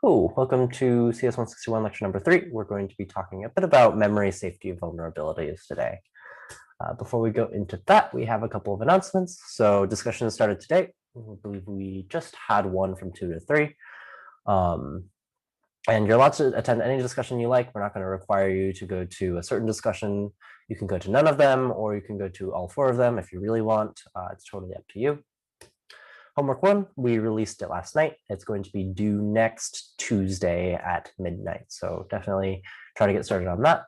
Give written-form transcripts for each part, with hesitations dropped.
Cool. Welcome to CS 161 lecture number 3. We're going to be talking a bit about memory safety vulnerabilities today. Before we go into that, we have a couple of announcements. So discussion started today. I believe we just had one from 2 to 3. And you're allowed to attend any discussion you like. We're not going to require you to go to a certain discussion. You can go to none of them, or you can go to all 4 of them if you really want. It's totally up to you. Homework 1, we released it last night. It's going to be due next Tuesday at midnight. So definitely try to get started on that.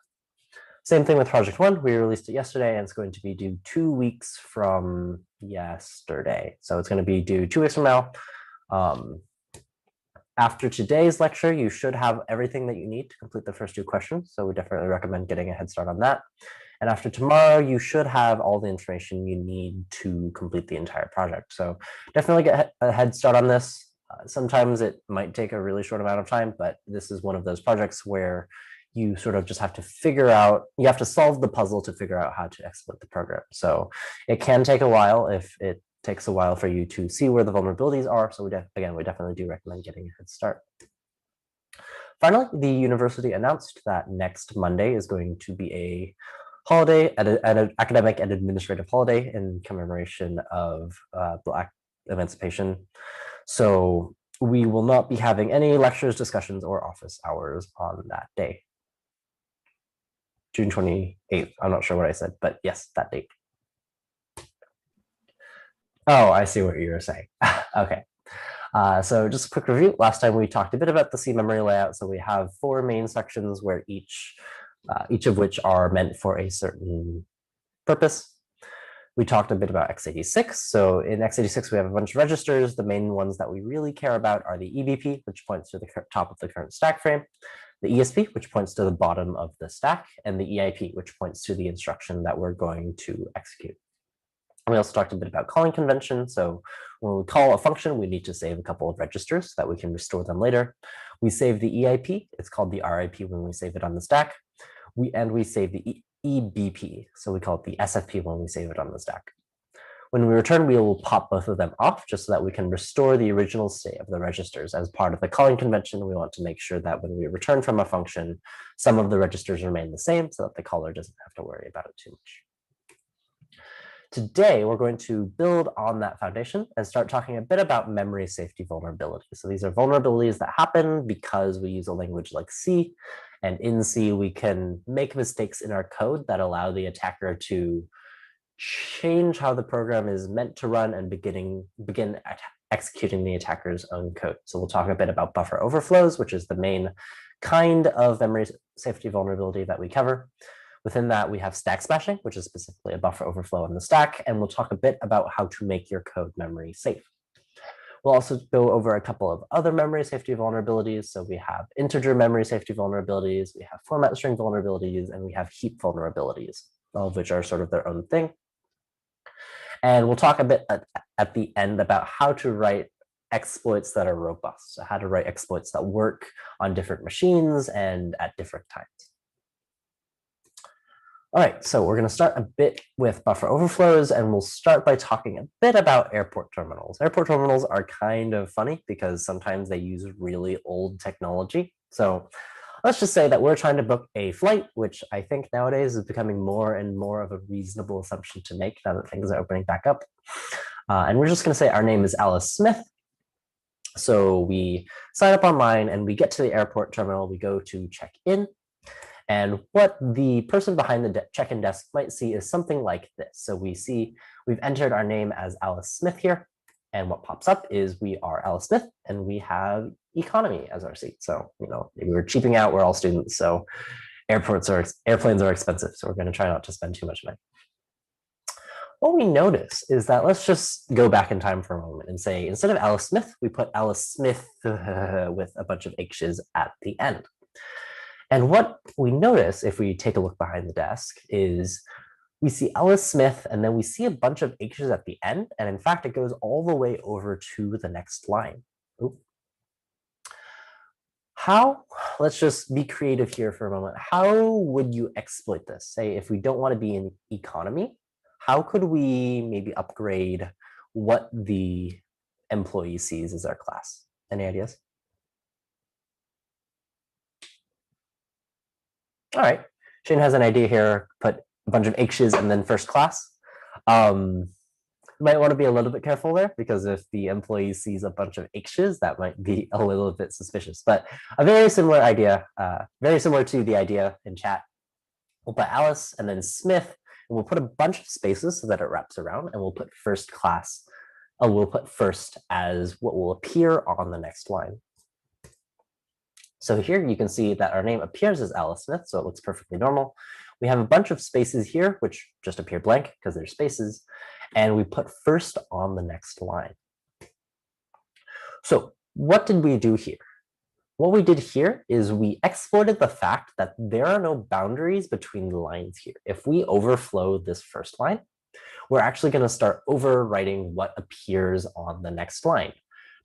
Same thing with project 1. We released it yesterday and it's going to be due 2 weeks from yesterday. So it's going to be due 2 weeks from now. After today's lecture, you should have everything that you need to complete the first 2 questions. So we definitely recommend getting a head start on that. And after tomorrow, you should have all the information you need to complete the entire project. So definitely get a head start on this. Sometimes it might take a really short amount of time, but this is one of those projects where you sort of just have to figure out, you have to solve the puzzle to figure out how to exploit the program. So it can take a while if it takes a while for you to see where the vulnerabilities are. So we definitely do recommend getting a head start. Finally, the university announced that next Monday is going to be a holiday, an academic and administrative holiday in commemoration of Black emancipation. So we will not be having any lectures, discussions, or office hours on that day. June 28th. I'm not sure what I said, but yes, that date. Oh, I see what you were saying. Okay. So just a quick review. Last time we talked a bit about the C memory layout. So we have 4 main sections where each of which are meant for a certain purpose. We talked a bit about x86. So in x86, we have a bunch of registers. The main ones that we really care about are the EBP, which points to the top of the current stack frame, the ESP, which points to the bottom of the stack, and the EIP, which points to the instruction that we're going to execute. We also talked a bit about calling convention. So when we call a function, we need to save a couple of registers so that we can restore them later. We save the EIP. It's called the RIP when we save it on the stack. We save the EBP. So we call it the SFP when we save it on the stack. When we return, we will pop both of them off just so that we can restore the original state of the registers. As part of the calling convention, we want to make sure that when we return from a function, some of the registers remain the same so that the caller doesn't have to worry about it too much. Today, we're going to build on that foundation and start talking a bit about memory safety vulnerabilities. So these are vulnerabilities that happen because we use a language like C, and in C, we can make mistakes in our code that allow the attacker to change how the program is meant to run and begin executing the attacker's own code. So we'll talk a bit about buffer overflows, which is the main kind of memory safety vulnerability that we cover. Within that, we have stack smashing, which is specifically a buffer overflow in the stack, and we'll talk a bit about how to make your code memory safe. We'll also go over a couple of other memory safety vulnerabilities. So we have integer memory safety vulnerabilities, we have format string vulnerabilities, and we have heap vulnerabilities, all of which are sort of their own thing. And we'll talk a bit at the end about how to write exploits that are robust, so how to write exploits that work on different machines and at different times. All right, so we're going to start a bit with buffer overflows, and we'll start by talking a bit about airport terminals. Airport terminals are kind of funny because sometimes they use really old technology. So let's just say that we're trying to book a flight, which I think nowadays is becoming more and more of a reasonable assumption to make now that things are opening back up. And we're just going to say our name is Alice Smith. So we sign up online and we get to the airport terminal. We go to check in. And what the person behind the check-in desk might see is something like this. So we see we've entered our name as Alice Smith here. And what pops up is we are Alice Smith and we have economy as our seat. So, maybe we're cheaping out, we're all students. So airplanes are expensive. So we're going to try not to spend too much money. What we notice is that let's just go back in time for a moment and say, instead of Alice Smith, we put Alice Smith with a bunch of H's at the end. And what we notice if we take a look behind the desk is we see Alice Smith and then we see a bunch of H's at the end. And in fact, it goes all the way over to the next line. Ooh. Let's just be creative here for a moment. How would you exploit this? Say if we don't want to be in economy, how could we maybe upgrade what the employee sees as our class? Any ideas? All right, Shane has an idea here, put a bunch of H's and then first class. You might want to be a little bit careful there, because if the employee sees a bunch of H's, that might be a little bit suspicious. But a very similar idea, very similar to the idea in chat. We'll put Alice and then Smith, and we'll put a bunch of spaces so that it wraps around, and we'll put first class. We'll put first as what will appear on the next line. So here you can see that our name appears as Alice Smith, so it looks perfectly normal. We have a bunch of spaces here, which just appear blank because they're spaces, and we put first on the next line. So what did we do here? What we did here is we exploited the fact that there are no boundaries between the lines here. If we overflow this first line, we're actually going to start overwriting what appears on the next line.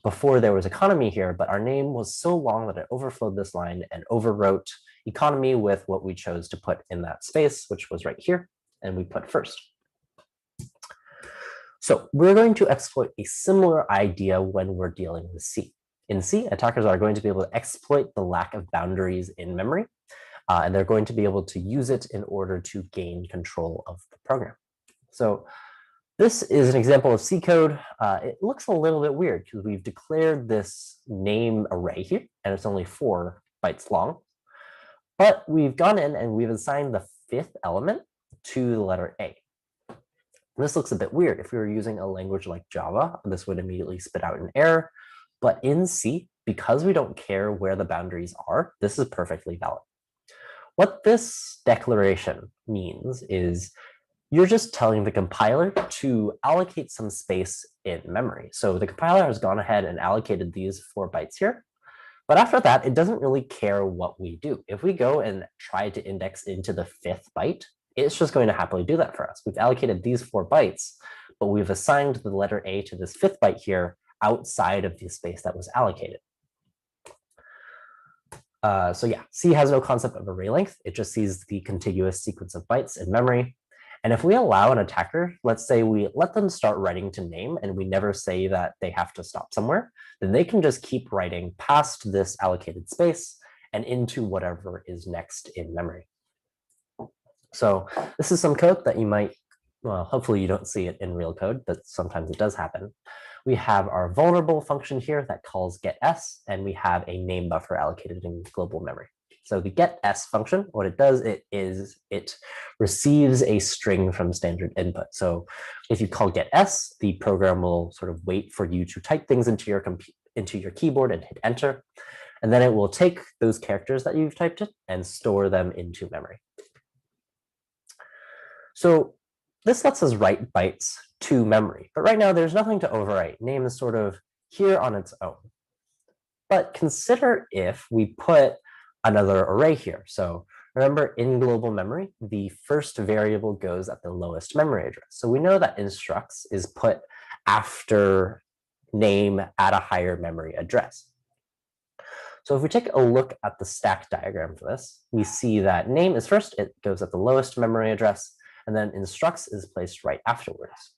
Before there was economy here, but our name was so long that it overflowed this line and overwrote economy with what we chose to put in that space, which was right here, and we put first. So we're going to exploit a similar idea when we're dealing with C. In C, attackers are going to be able to exploit the lack of boundaries in memory, and they're going to be able to use it in order to gain control of the program. So this is an example of C code. It looks a little bit weird because we've declared this name array here, and it's only 4 bytes long. But we've gone in and we've assigned the 5th element to the letter A. This looks a bit weird. If we were using a language like Java, this would immediately spit out an error. But in C, because we don't care where the boundaries are, this is perfectly valid. What this declaration means is you're just telling the compiler to allocate some space in memory. So the compiler has gone ahead and allocated these 4 bytes here. But after that, it doesn't really care what we do. If we go and try to index into the 5th byte, it's just going to happily do that for us. We've allocated these 4 bytes, but we've assigned the letter A to this 5th byte here outside of the space that was allocated. So yeah, C has no concept of array length. It just sees the contiguous sequence of bytes in memory. And if we allow an attacker, let's say we let them start writing to name and we never say that they have to stop somewhere, then they can just keep writing past this allocated space and into whatever is next in memory. So this is some code that you might, well, hopefully you don't see it in real code, but sometimes it does happen. We have our vulnerable function here that calls getS, and we have a name buffer allocated in global memory. So the getS function, what it does, it receives a string from standard input. So if you call getS, the program will sort of wait for you to type things into your keyboard and hit enter. And then it will take those characters that you've typed in and store them into memory. So this lets us write bytes to memory. But right now, there's nothing to overwrite. Name is sort of here on its own. But consider if we put another array here. So remember, in global memory, the first variable goes at the lowest memory address. So we know that instructs is put after name at a higher memory address. So if we take a look at the stack diagram for this, we see that name is first, it goes at the lowest memory address, and then instructs is placed right afterwards.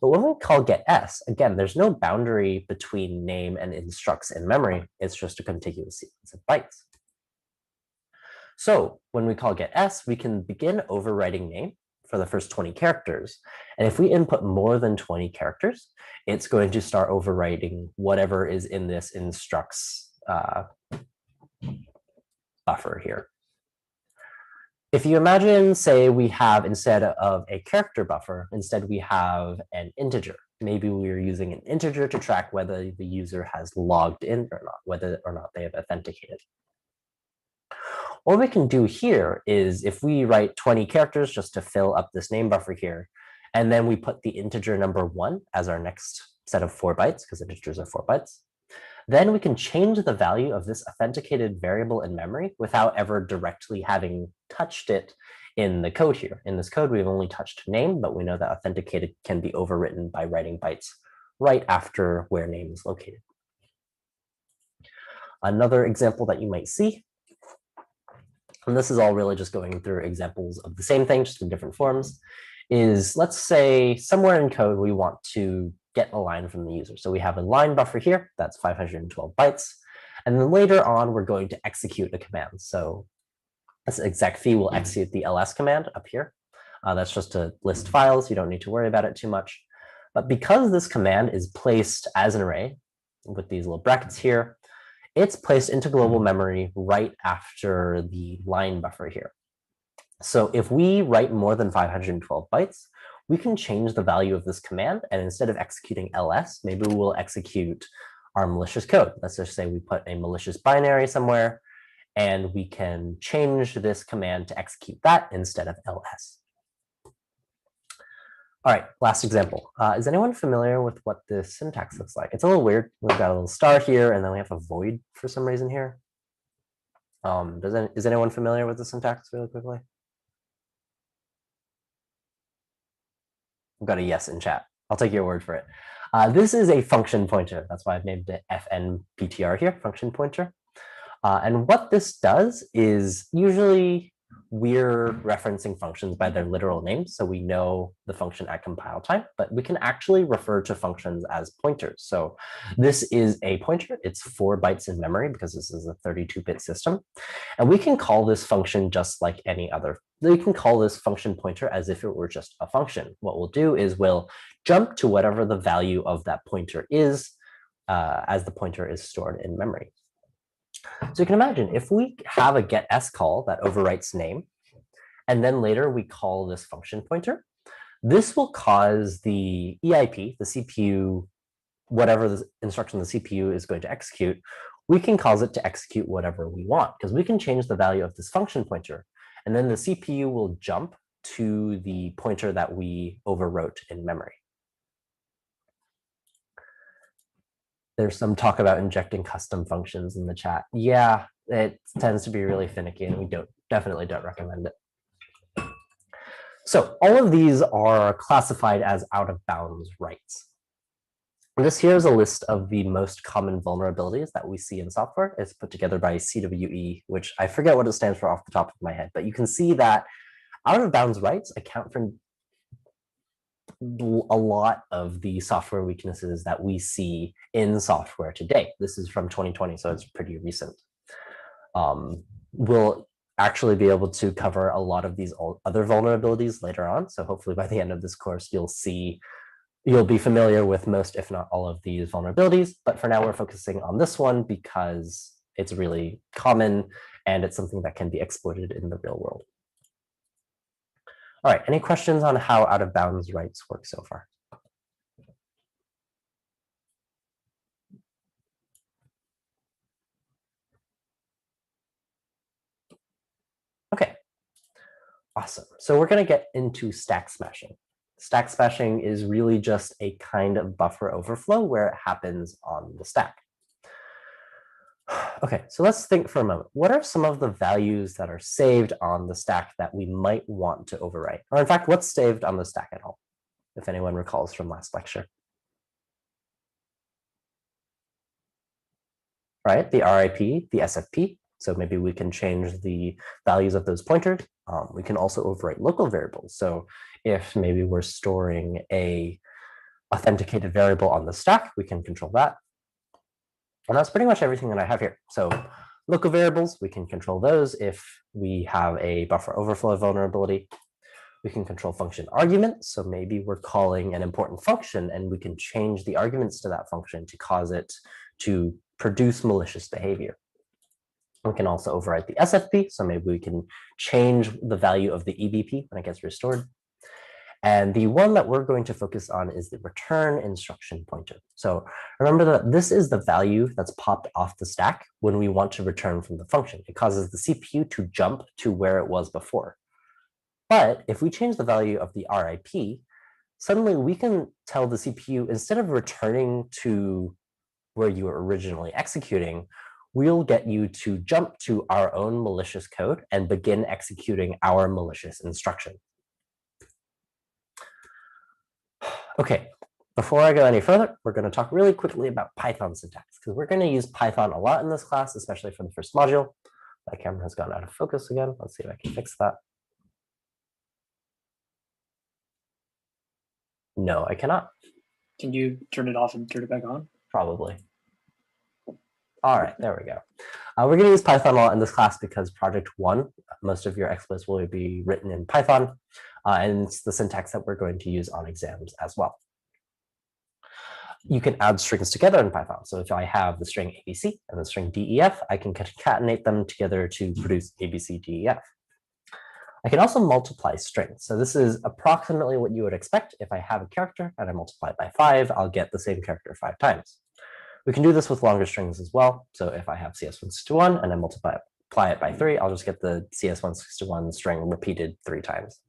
But when we call getS, again, there's no boundary between name and instructs in memory. It's just a contiguous sequence of bytes. So when we call getS, we can begin overwriting name for the first 20 characters. And if we input more than 20 characters, it's going to start overwriting whatever is in this instructs buffer here. If you imagine, say, we have, instead of a character buffer, instead we have an integer. Maybe we're using an integer to track whether the user has logged in or not, whether or not they have authenticated. What we can do here is if we write 20 characters just to fill up this name buffer here, and then we put the integer number 1 as our next set of 4 bytes, because integers are 4 bytes, then we can change the value of this authenticated variable in memory without ever directly having touched it in the code here. In this code, we've only touched name, but we know that authenticated can be overwritten by writing bytes right after where name is located. Another example that you might see, and this is all really just going through examples of the same thing, just in different forms, is let's say somewhere in code we want to get a line from the user. So we have a line buffer here, that's 512 bytes. And then later on, we're going to execute a command. So This execv will execute the ls command up here. That's just to list files. You don't need to worry about it too much. But because this command is placed as an array with these little brackets here, it's placed into global memory right after the line buffer here. So if we write more than 512 bytes, we can change the value of this command, and instead of executing ls, maybe we'll execute our malicious code. Let's just say we put a malicious binary somewhere, and we can change this command to execute that instead of ls. All right, last example. Is anyone familiar with what this syntax looks like? It's a little weird. We've got a little star here, and then we have a void for some reason here. Is anyone familiar with the syntax really quickly? I've got a yes in chat. I'll take your word for it. This is a function pointer. That's why I've named it fnptr here, function pointer. And what this does is usually we're referencing functions by their literal names, so we know the function at compile time, but we can actually refer to functions as pointers. So this is a pointer. It's 4 bytes in memory because this is a 32-bit system. And we can call this function just like any other. We can call this function pointer as if it were just a function. What we'll do is we'll jump to whatever the value of that pointer is as the pointer is stored in memory. So you can imagine if we have a getS call that overwrites name, and then later we call this function pointer, this will cause the EIP, the CPU, whatever the instruction the CPU is going to execute, we can cause it to execute whatever we want, because we can change the value of this function pointer, and then the CPU will jump to the pointer that we overwrote in memory. There's some talk about injecting custom functions in the chat. Yeah, it tends to be really finicky, and we definitely don't recommend it. So all of these are classified as out-of-bounds writes. This here is a list of the most common vulnerabilities that we see in software. It's put together by CWE, which I forget what it stands for off the top of my head, but you can see that out-of-bounds writes account for a lot of the software weaknesses that we see in software today. This is from 2020, so it's pretty recent. We'll actually be able to cover a lot of these other vulnerabilities later on. So hopefully by the end of this course, you'll be familiar with most, if not all, of these vulnerabilities. But for now, we're focusing on this one because it's really common and it's something that can be exploited in the real world. All right, any questions on how out-of-bounds writes work so far? Okay, awesome. So we're going to get into stack smashing. Stack smashing is really just a kind of buffer overflow where it happens on the stack. Okay, so let's think for a moment. What are some of the values that are saved on the stack that we might want to overwrite? Or in fact, what's saved on the stack at all, if anyone recalls from last lecture? Right, the RIP, the SFP. So maybe we can change the values of those pointers. We can also overwrite local variables. So if maybe we're storing a authenticated variable on the stack, we can control that. And that's pretty much everything that I have here. So local variables, we can control those if we have a buffer overflow vulnerability. We can control function arguments. So maybe we're calling an important function and we can change the arguments to that function to cause it to produce malicious behavior. We can also overwrite the SFP. So maybe we can change the value of the EBP when it gets restored. And the one that we're going to focus on is the return instruction pointer. So remember that this is the value that's popped off the stack when we want to return from the function. It causes the CPU to jump to where it was before. But if we change the value of the RIP, suddenly we can tell the CPU, instead of returning to where you were originally executing, we'll get you to jump to our own malicious code and begin executing our malicious instruction. Okay, before I go any further, we're going to talk really quickly about Python syntax, because we're going to use Python a lot in this class, especially for the first module. My camera has gone out of focus again. Let's see if I can fix that. No, I cannot. Can you turn it off and turn it back on? Probably. All right, there we go. We're going to use Python a lot in this class because project 1, most of your exploits will be written in Python, and it's the syntax that we're going to use on exams as well. You can add strings together in Python. So if I have the string ABC and the string DEF, I can concatenate them together to produce ABCDEF. I can also multiply strings. So this is approximately what you would expect. If I have a character and I multiply it by 5, I'll get the same character 5 times. We can do this with longer strings as well. So if I have CS161 and I multiply it by 3, I'll just get the CS161 string repeated 3 times.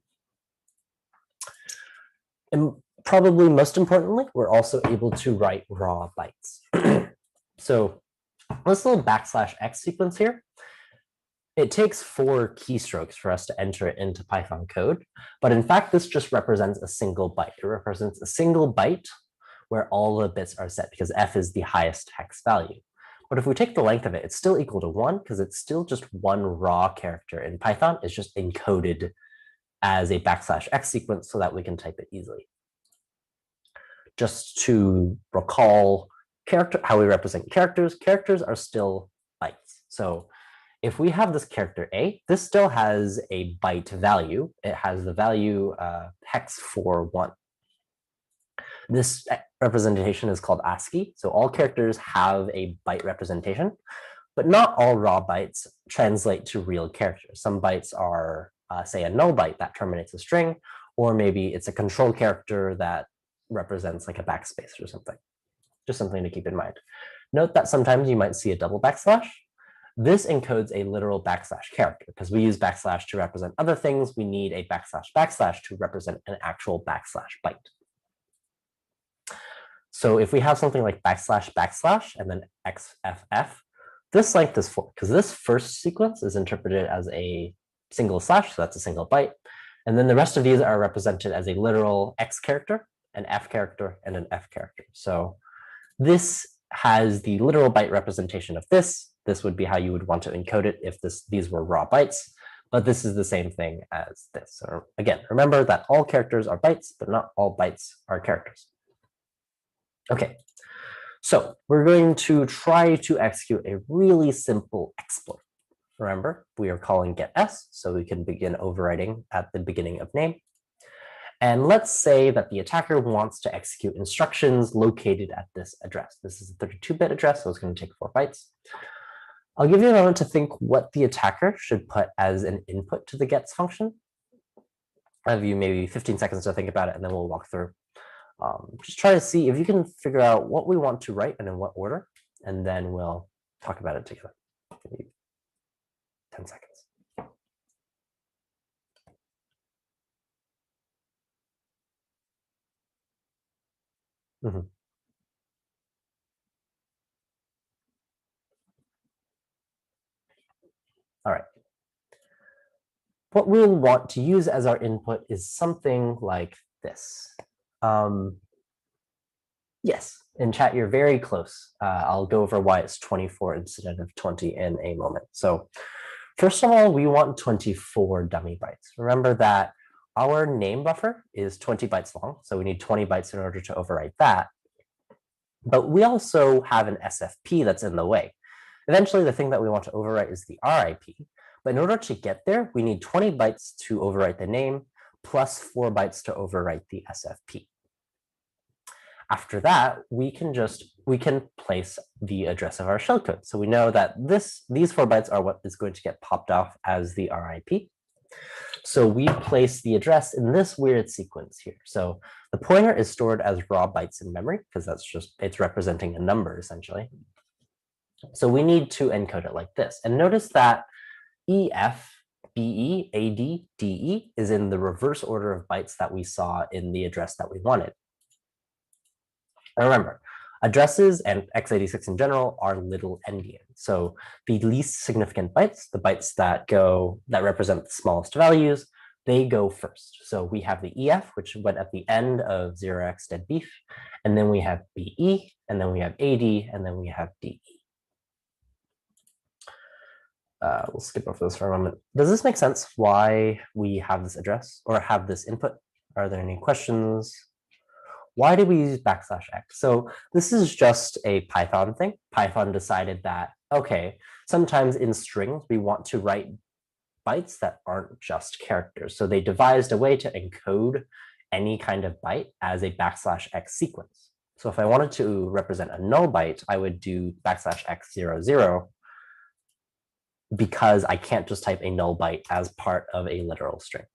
And probably most importantly, we're also able to write raw bytes. So this little \x sequence here, it takes 4 keystrokes for us to enter it into Python code. But in fact, this just represents a single byte. It represents a single byte where all the bits are set because f is the highest hex value. But if we take the length of it, it's still equal to 1 because it's still just one raw character in Python. It's just encoded as a \x sequence so that we can type it easily. Just to recall how we represent characters, characters are still bytes. So if we have this character A, this still has a byte value. It has the value hex 41. This representation is called ASCII. So all characters have a byte representation, but not all raw bytes translate to real characters. Some bytes are, say, a null byte that terminates a string, or maybe it's a control character that represents like a backspace or something. Just something to keep in mind. Note that sometimes you might see a double backslash. This encodes a literal \/ character because we use \/ to / other things. We need a \/ to represent an actual \/ byte. So if we have something like \/ and then XFF, this length is 4 because this first sequence is interpreted as a single slash, so that's a single byte. And then the rest of these are represented as a literal X character, an F character, and an F character. So this has the literal byte representation of this. This would be how you would want to encode it if these were raw bytes, but this is the same thing as this. So again, remember that all characters are bytes, but not all bytes are characters. Okay, so we're going to try to execute a really simple exploit. Remember, we are calling getS, so we can begin overwriting at the beginning of name. And let's say that the attacker wants to execute instructions located at this address. This is a 32-bit address, so it's going to take 4 bytes. I'll give you a moment to think what the attacker should put as an input to the gets function. I'll give you maybe 15 seconds to think about it, and then we'll walk through. Just try to see if you can figure out what we want to write and in what order, and then we'll talk about it together. Maybe 10 seconds. All right. What we'll want to use as our input is something like this. Yes, in chat, you're very close. I'll go over why it's 24 instead of 20 in a moment. So first of all, we want 24 dummy bytes. Remember that our name buffer is 20 bytes long, so we need 20 bytes in order to overwrite that. But we also have an SFP that's in the way. Eventually, the thing that we want to overwrite is the RIP. But in order to get there, we need 20 bytes to overwrite the name, plus 4 bytes to overwrite the SFP. After that, we can place the address of our shellcode. So we know that these 4 bytes are what is going to get popped off as the RIP. So we place the address in this weird sequence here. So the pointer is stored as raw bytes in memory because it's representing a number essentially. So we need to encode it like this. And notice that EF, BE, AD, DE is in the reverse order of bytes that we saw in the address that we wanted. And remember, addresses and x86 in general are little endian. So the least significant bytes, the bytes that represent the smallest values, they go first. So we have the EF, which went at the end of 0x dead beef, and then we have BE, and then we have AD, and then we have DE. We'll skip over this for a moment. Does this make sense why we have this address or have this input? Are there any questions? Why did we use \x? So this is just a Python thing. Python decided that, okay, sometimes in strings, we want to write bytes that aren't just characters. So they devised a way to encode any kind of byte as a \x sequence. So if I wanted to represent a null byte, I would do \x00 because I can't just type a null byte as part of a literal string.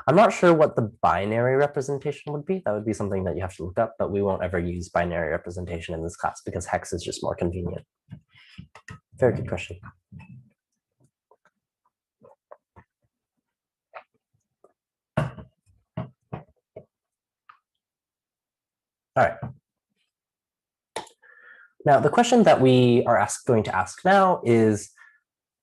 I'm not sure what the binary representation would be. That would be something that you have to look up, but we won't ever use binary representation in this class because hex is just more convenient. Very good question. All right. Now, the question that we are going to ask now is,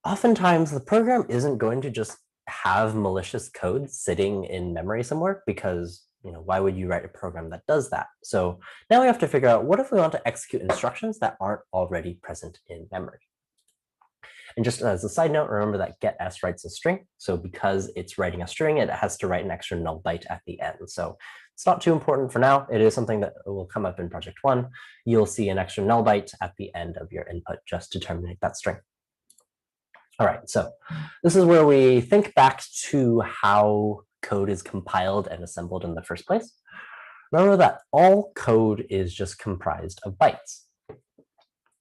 oftentimes the program isn't going to just have malicious code sitting in memory somewhere because, why would you write a program that does that? So now we have to figure out, what if we want to execute instructions that aren't already present in memory? And just as a side note, remember that getS writes a string. So because it's writing a string, it has to write an extra null byte at the end. So it's not too important for now. It is something that will come up in project 1. You'll see an extra null byte at the end of your input just to terminate that string. All right, so this is where we think back to how code is compiled and assembled in the first place. Remember that all code is just comprised of bytes.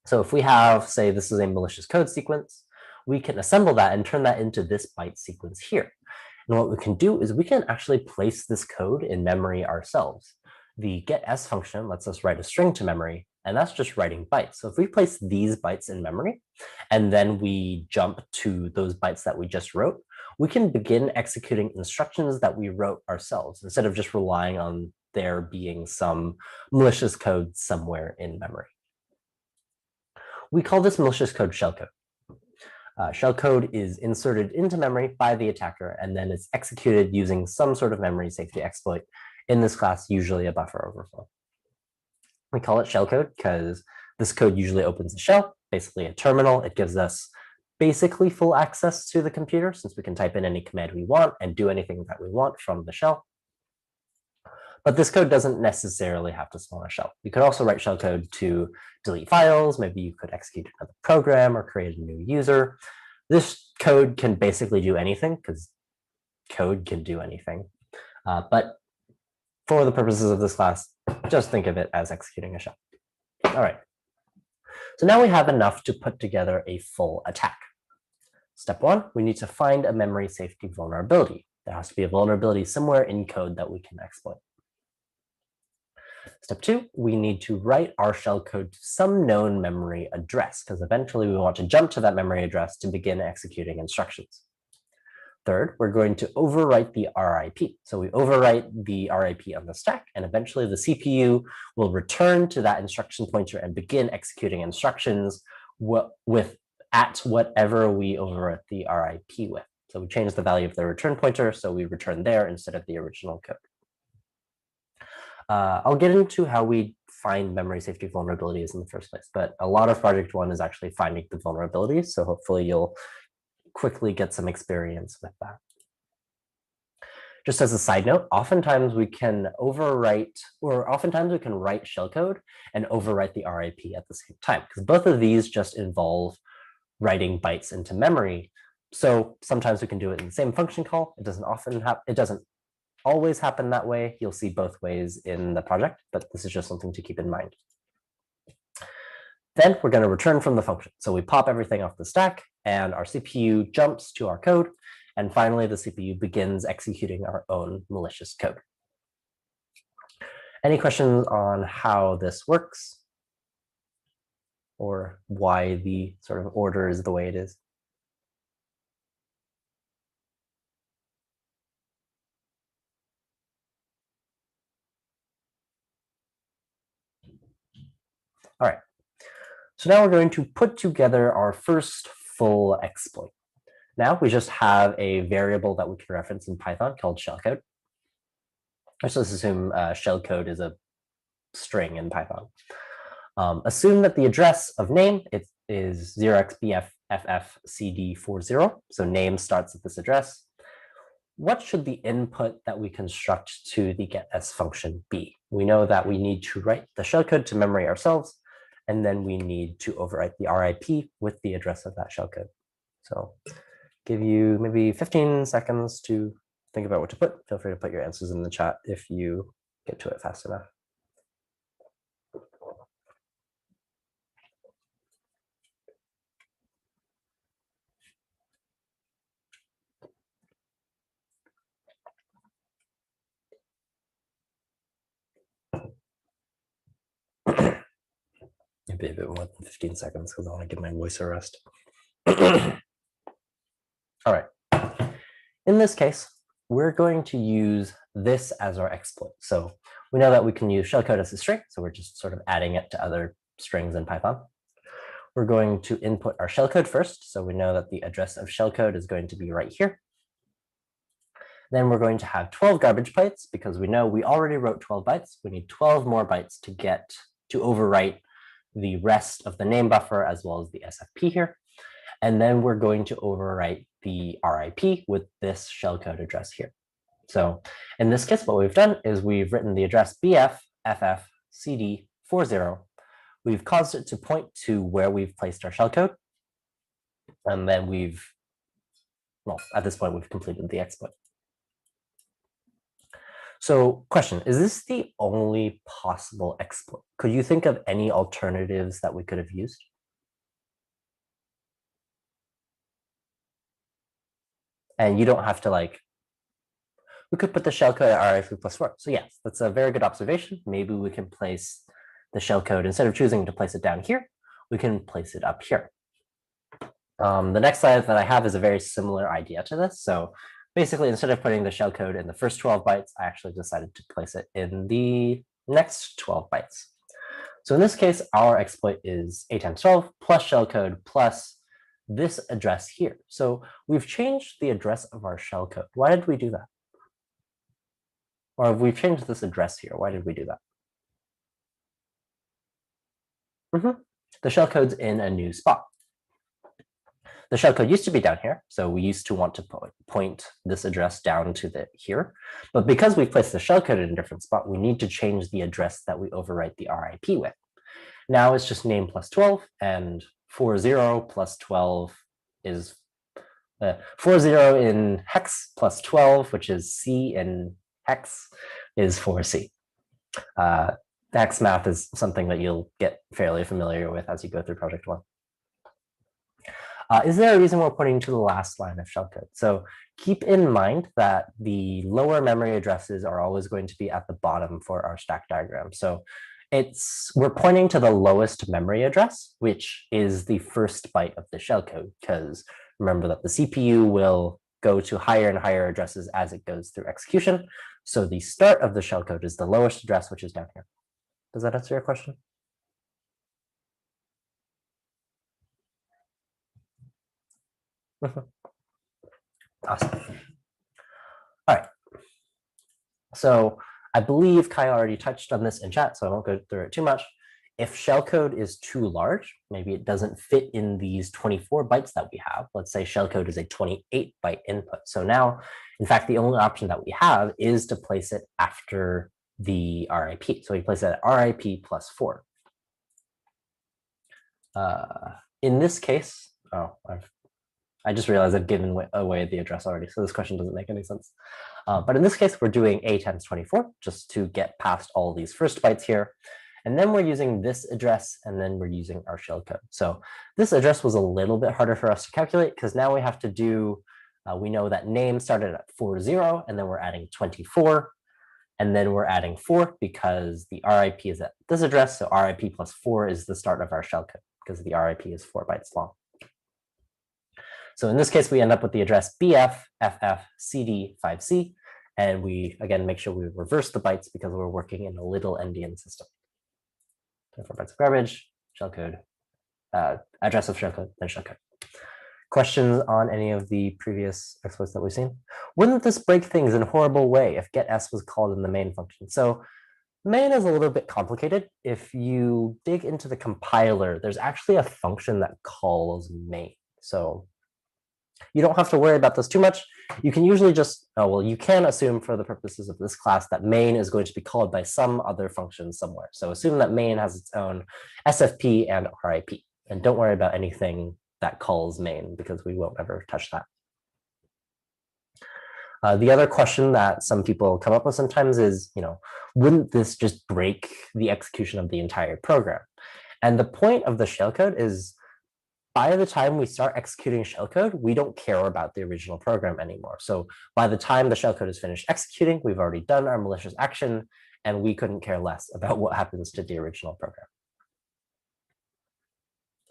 So if we have, say, this is a malicious code sequence, we can assemble that and turn that into this byte sequence here. And what we can do is we can actually place this code in memory ourselves. The getS function lets us write a string to memory, and that's just writing bytes. So if we place these bytes in memory, and then we jump to those bytes that we just wrote, we can begin executing instructions that we wrote ourselves instead of just relying on there being some malicious code somewhere in memory. We call this malicious code shellcode. Shellcode is inserted into memory by the attacker, and then it's executed using some sort of memory safety exploit. In this class, usually a buffer overflow. We call it shellcode because this code usually opens a shell, basically a terminal. It gives us basically full access to the computer since we can type in any command we want and do anything that we want from the shell. But this code doesn't necessarily have to spawn a shell. You could also write shellcode to delete files. Maybe you could execute another program or create a new user. This code can basically do anything because code can do anything. But for the purposes of this class, just think of it as executing a shell. All right. So now we have enough to put together a full attack. Step 1, we need to find a memory safety vulnerability. There has to be a vulnerability somewhere in code that we can exploit. Step 2, we need to write our shellcode to some known memory address, because eventually we want to jump to that memory address to begin executing instructions. Third, we're going to overwrite the RIP. So we overwrite the RIP on the stack, and eventually the CPU will return to that instruction pointer and begin executing instructions at whatever we overwrite the RIP with. So we change the value of the return pointer, so we return there instead of the original code. I'll get into how we find memory safety vulnerabilities in the first place, but a lot of project 1 is actually finding the vulnerabilities, so hopefully you'll quickly get some experience with that. Just as a side note, oftentimes we can write shellcode and overwrite the RIP at the same time, because both of these just involve writing bytes into memory. So sometimes we can do it in the same function call. It doesn't always happen that way. You'll see both ways in the project, but this is just something to keep in mind. Then we're going to return from the function. So we pop everything off the stack, and our CPU jumps to our code. And finally, the CPU begins executing our own malicious code. Any questions on how this works? Or why the sort of order is the way it is? All right. So now we're going to put together our first full exploit. Now we just have a variable that we can reference in Python called shellcode. Let's just assume shellcode is a string in Python. Assume that the address of name is 0xbffcd40. So name starts at this address. What should the input that we construct to the getS function be? We know that we need to write the shellcode to memory ourselves, and then we need to overwrite the RIP with the address of that shellcode. So give you maybe 15 seconds to think about what to put. Feel free to put your answers in the chat if you get to it fast enough. Maybe a bit more than 15 seconds because I want to give my voice a rest. All right. In this case, we're going to use this as our exploit. So we know that we can use shellcode as a string, so we're just sort of adding it to other strings in Python. We're going to input our shellcode first, so we know that the address of shellcode is going to be right here. Then we're going to have 12 garbage bytes because we know we already wrote 12 bytes. We need 12 more bytes to overwrite the rest of the name buffer as well as the SFP here. And then we're going to overwrite the RIP with this shellcode address here. So in this case, what we've done is we've written the address BF FF CD 40. We've caused it to point to where we've placed our shellcode. And then at this point, we've completed the exploit. So question, is this the only possible exploit? Could you think of any alternatives that we could have used? And you don't have to we could put the shellcode at RIP plus 4. So yes, that's a very good observation. Maybe we can place the shellcode, instead of choosing to place it down here, we can place it up here. The next slide that I have is a very similar idea to this. So basically, instead of putting the shellcode in the first 12 bytes, I actually decided to place it in the next 12 bytes. So in this case, our exploit is 8 times 12 plus shellcode plus this address here. So we've changed the address of our shellcode. Why did we do that? Or have we changed this address here? Why did we do that? The shellcode's in a new spot. The shellcode used to be down here, so we used to want to point this address down to here. But because we've placed the shellcode in a different spot, we need to change the address that we overwrite the RIP with. Now it's just name plus 12, and 40 plus 12 is 40 in hex plus 12, which is C in hex, is 4C. Hex math is something that you'll get fairly familiar with as you go through project 1. Is there a reason we're pointing to the last line of shellcode? So keep in mind that the lower memory addresses are always going to be at the bottom for our stack diagram. So we're pointing to the lowest memory address, which is the first byte of the shellcode, because remember that the CPU will go to higher and higher addresses as it goes through execution. So the start of the shellcode is the lowest address, which is down here. Does that answer your question? Awesome. All right. So I believe Kai already touched on this in chat, so I won't go through it too much. If shellcode is too large, maybe it doesn't fit in these 24 bytes that we have. Let's say shellcode is a 28 byte input. So now, in fact, the only option that we have is to place it after the RIP. So we place it at RIP plus 4. In this case, I just realized I've given away the address already, so this question doesn't make any sense. But in this case, we're doing A times 24 just to get past all these first bytes here. And then we're using this address, and then we're using our shellcode. So this address was a little bit harder for us to calculate because now we have to do, we know that name started at 40, and then we're adding 24. And then we're adding 4 because the RIP is at this address. So RIP plus 4 is the start of our shellcode because the RIP is 4 bytes long. So in this case, we end up with the address BF FF CD 5C. And we, again, make sure we reverse the bytes because we're working in a little endian system. 24 bytes of garbage, shellcode, address of shellcode, then shellcode. Questions on any of the previous exploits that we've seen? Wouldn't this break things in a horrible way if getS was called in the main function? So main is a little bit complicated. If you dig into the compiler, there's actually a function that calls main. So You don't have to worry about this too much. You can usually just, you can assume for the purposes of this class that main is going to be called by some other function somewhere. So assume that main has its own SFP and RIP, and don't worry about anything that calls main because we won't ever touch that. The other question that some people come up with sometimes is, wouldn't this just break the execution of the entire program? And the point of the shellcode is, by the time we start executing shellcode, we don't care about the original program anymore. So by the time the shellcode is finished executing, we've already done our malicious action, and we couldn't care less about what happens to the original program.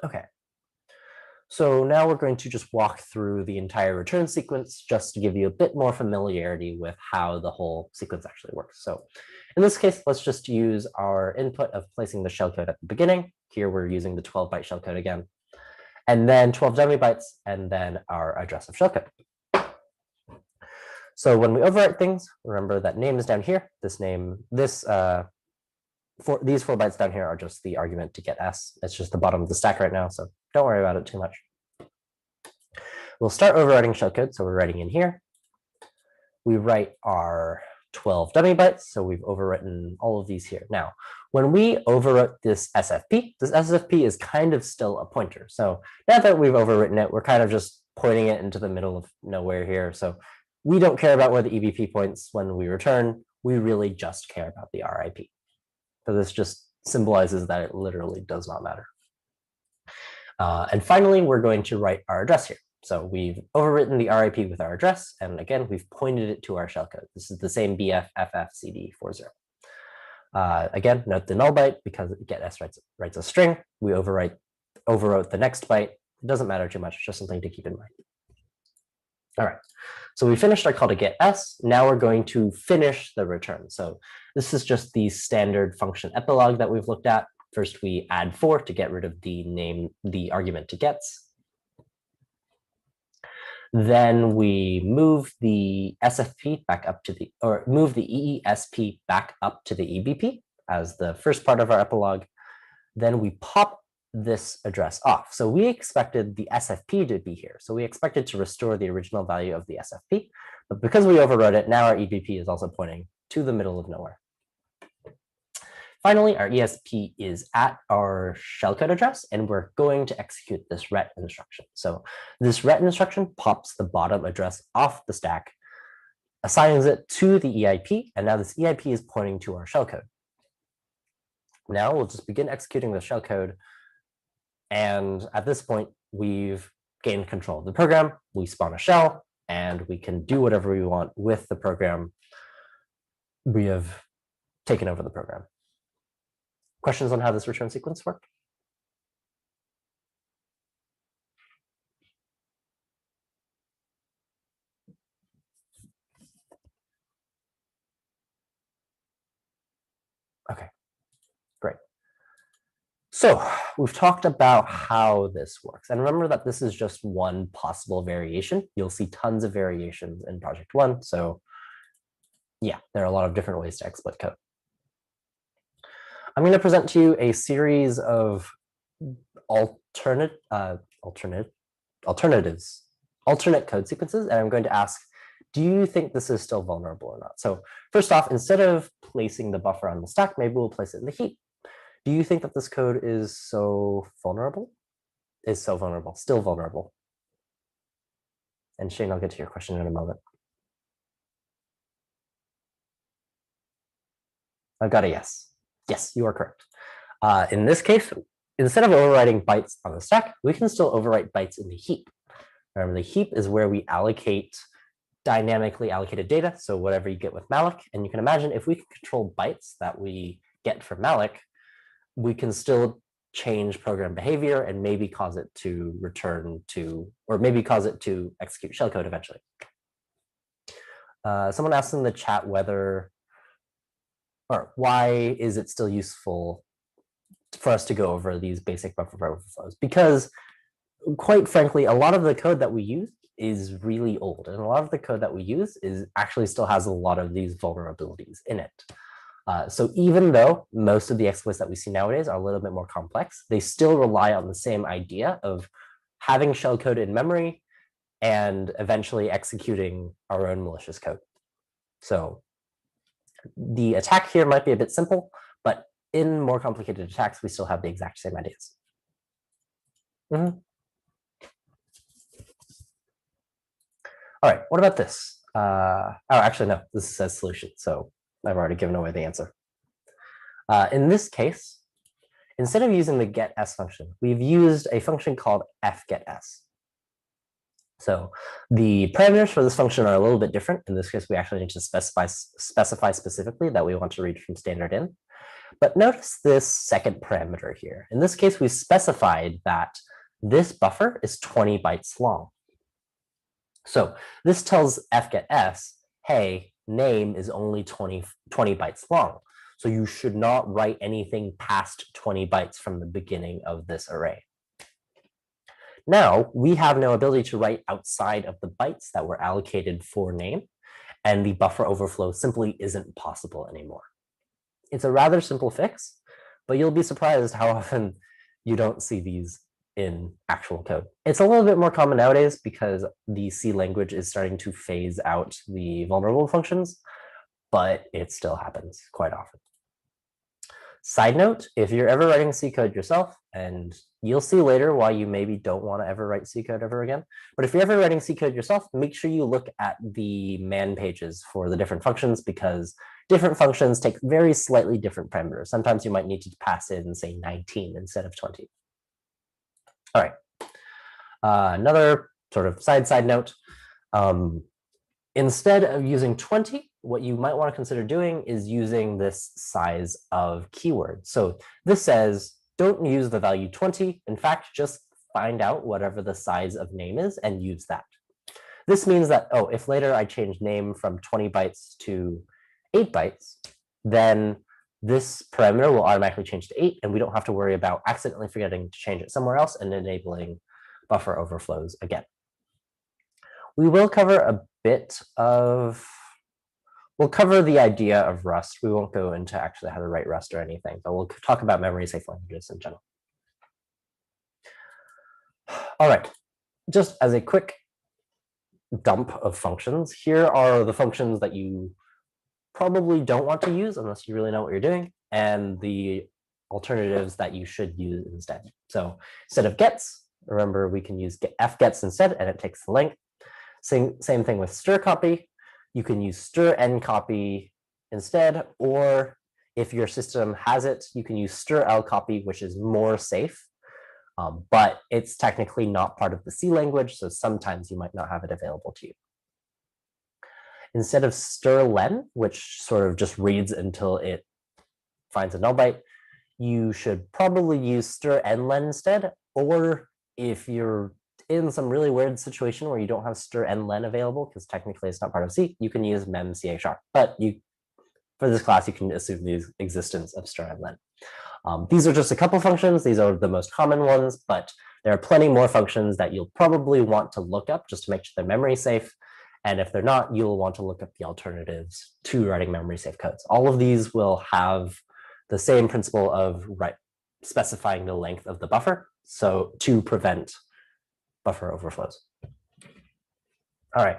Okay. So now we're going to just walk through the entire return sequence just to give you a bit more familiarity with how the whole sequence actually works. So in this case, let's just use our input of placing the shellcode at the beginning. Here we're using the 12-byte shellcode again, and then 12 dummy bytes, and then our address of shellcode. So when we overwrite things, remember that name is down here. These 4 bytes down here are just the argument to get s. It's just the bottom of the stack right now, so don't worry about it too much. We'll start overwriting shellcode, so we're writing in here. We write our 12 dummy bytes, so we've overwritten all of these here. Now, when we overwrote this SFP is kind of still a pointer. So now that we've overwritten it, we're kind of just pointing it into the middle of nowhere here. So we don't care about where the EBP points when we return. We really just care about the RIP. So this just symbolizes that it literally does not matter. And finally, we're going to write our address here. So we've overwritten the RIP with our address, and again, we've pointed it to our shellcode. This is the same BFFFCD40. Again, note the null byte because getS writes a string. We overwrote the next byte. It doesn't matter too much, just something to keep in mind. All right, so we finished our call to getS. Now we're going to finish the return. So this is just the standard function epilogue that we've looked at. First, we add 4 to get rid of the argument to gets. Then we move the SFP back up to move the EESP back up to the EBP as the first part of our epilogue. Then we pop this address off. So we expected the SFP to be here. So we expected to restore the original value of the SFP, but because we overrode it, now our EBP is also pointing to the middle of nowhere. Finally, our ESP is at our shellcode address, and we're going to execute this ret instruction. So this ret instruction pops the bottom address off the stack, assigns it to the EIP, and now this EIP is pointing to our shellcode. Now we'll just begin executing the shellcode, and at this point, we've gained control of the program. We spawn a shell, and we can do whatever we want with the program. We have taken over the program. Questions on how this return sequence worked? Okay, great. So we've talked about how this works. And remember that this is just one possible variation. You'll see tons of variations in Project One. So yeah, there are a lot of different ways to exploit code. I'm going to present to you a series of alternate code sequences, and I'm going to ask, do you think this is still vulnerable or not? So first off, instead of placing the buffer on the stack, maybe we'll place it in the heap. Do you think that this code is so vulnerable? Still vulnerable? And Shane, I'll get to your question in a moment. I've got a yes. Yes, you are correct. In this case, instead of overwriting bytes on the stack, we can still overwrite bytes in the heap. Remember, the heap is where we allocate dynamically allocated data, so whatever you get with malloc. And you can imagine if we can control bytes that we get from malloc, we can still change program behavior and maybe cause it to return to, or maybe cause it to execute shellcode eventually. Someone asked in the chat whether, or why is it still useful for us to go over these basic buffer overflows? Because quite frankly, a lot of the code that we use is really old, and a lot of the code that we use is actually still has a lot of these vulnerabilities in it. So even though most of the exploits that we see nowadays are a little bit more complex, they still rely on the same idea of having shellcode in memory and eventually executing our own malicious code. So the attack here might be a bit simple, but in more complicated attacks, we still have the exact same ideas. All right, what about this? Oh, actually, no, this says solution, so I've already given away the answer. In this case, instead of using the getS function, we've used a function called fgetS. So the parameters for this function are a little bit different. In this case, we actually need to specify specifically that we want to read from standard in. But notice this second parameter here. In this case, we specified that this buffer is 20 bytes long. So this tells fgetS, hey, name is only 20 bytes long. So you should not write anything past 20 bytes from the beginning of this array. Now, we have no ability to write outside of the bytes that were allocated for name, and the buffer overflow simply isn't possible anymore. It's a rather simple fix, but you'll be surprised how often you don't see these in actual code. It's a little bit more common nowadays because the C language is starting to phase out the vulnerable functions, but it still happens quite often. Side note, if you're ever writing C code yourself, and you'll see later why you maybe don't want to ever write C code ever again, but if you're ever writing C code yourself, make sure you look at the man pages for the different functions, because different functions take very slightly different parameters. Sometimes you might need to pass in, say, 19 instead of 20. All right. Another sort of side note, instead of using 20, what you might want to consider doing is using this size of keyword. So this says, don't use the value 20. In fact, just find out whatever the size of name is and use that. This means that, oh, if later I change name from 20 bytes to 8 bytes, then this parameter will automatically change to 8, and we don't have to worry about accidentally forgetting to change it somewhere else and enabling buffer overflows again. We will cover a bit of, we'll cover the idea of Rust. We won't go into actually how to write Rust or anything, but we'll talk about memory safe languages in general. All right, just as a quick dump of functions, here are the functions that you probably don't want to use unless you really know what you're doing, and the alternatives that you should use instead. So instead of gets, remember we can use fgets instead, and it takes the length. Same thing with strcpy. You can use strncopy instead, or if your system has it, you can use strlcopy, which is more safe, but it's technically not part of the C language, so sometimes you might not have it available to you. Instead of strlen, which sort of just reads until it finds a null byte, you should probably use strnlen instead, or if you're in some really weird situation where you don't have strnlen available, because technically it's not part of C, you can use memch#. But for this class, you can assume the existence of strnlen. These are just a couple functions. These are the most common ones, but there are plenty more functions that you'll probably want to look up just to make sure they're memory safe. And if they're not, you'll want to look up the alternatives to writing memory safe codes. All of these will have the same principle of specifying the length of the buffer, so to prevent buffer overflows. All right,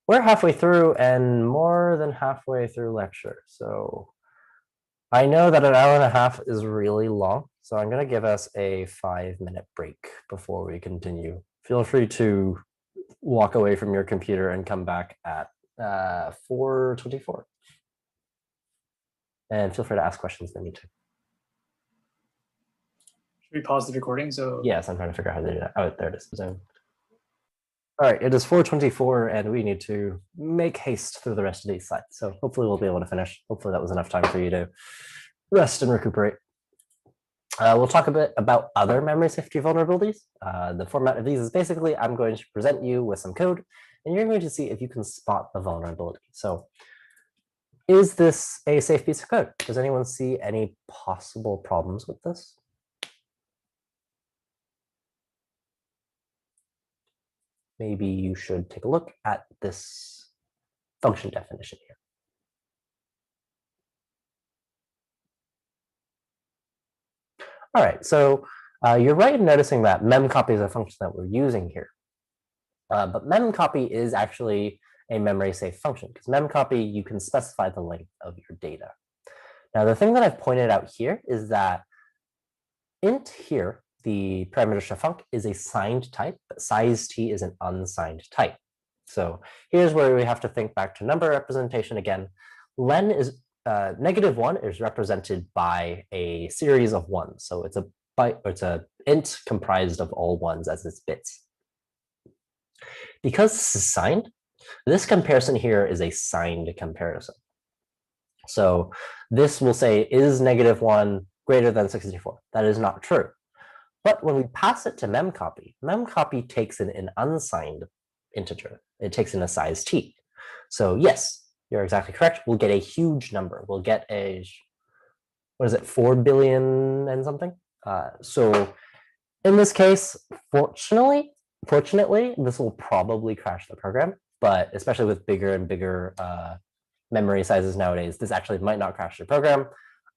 we're halfway through and more than halfway through lecture. So I know that an hour and a half is really long, so I'm going to give us a 5-minute break before we continue. Feel free to walk away from your computer and come back at 4:24. And feel free to ask questions if you need to. Should we pause the recording? So yes, I'm trying to figure out how to do that. Oh, there it is. Zoom. All right, it is 4:24, and we need to make haste through the rest of these slides. So hopefully we'll be able to finish. Hopefully that was enough time for you to rest and recuperate. We'll talk a bit about other memory safety vulnerabilities. The format of these is basically I'm going to present you with some code, and you're going to see if you can spot the vulnerability. So is this a safe piece of code? Does anyone see any possible problems with this? Maybe you should take a look at this function definition here. All right, so you're right in noticing that memcopy is a function that we're using here. But memcopy is actually a memory safe function because memcopy, you can specify the length of your data. Now, the thing that I've pointed out here is that int here, the parameter chef_func, is a signed type, but size t is an unsigned type. So here's where we have to think back to number representation again. Len is -1 is represented by a series of ones. So it's a byte, or it's a int comprised of all ones as its bits. Because this is signed, this comparison here is a signed comparison. So this will say, is -1 greater than 64? That is not true. But when we pass it to memcopy, memcopy takes in an unsigned integer. It takes in a size t. So yes, you're exactly correct. We'll get a huge number. We'll get a, what is it, 4 billion and something? So in this case, fortunately, this will probably crash the program, but especially with bigger and bigger memory sizes nowadays, this actually might not crash the program.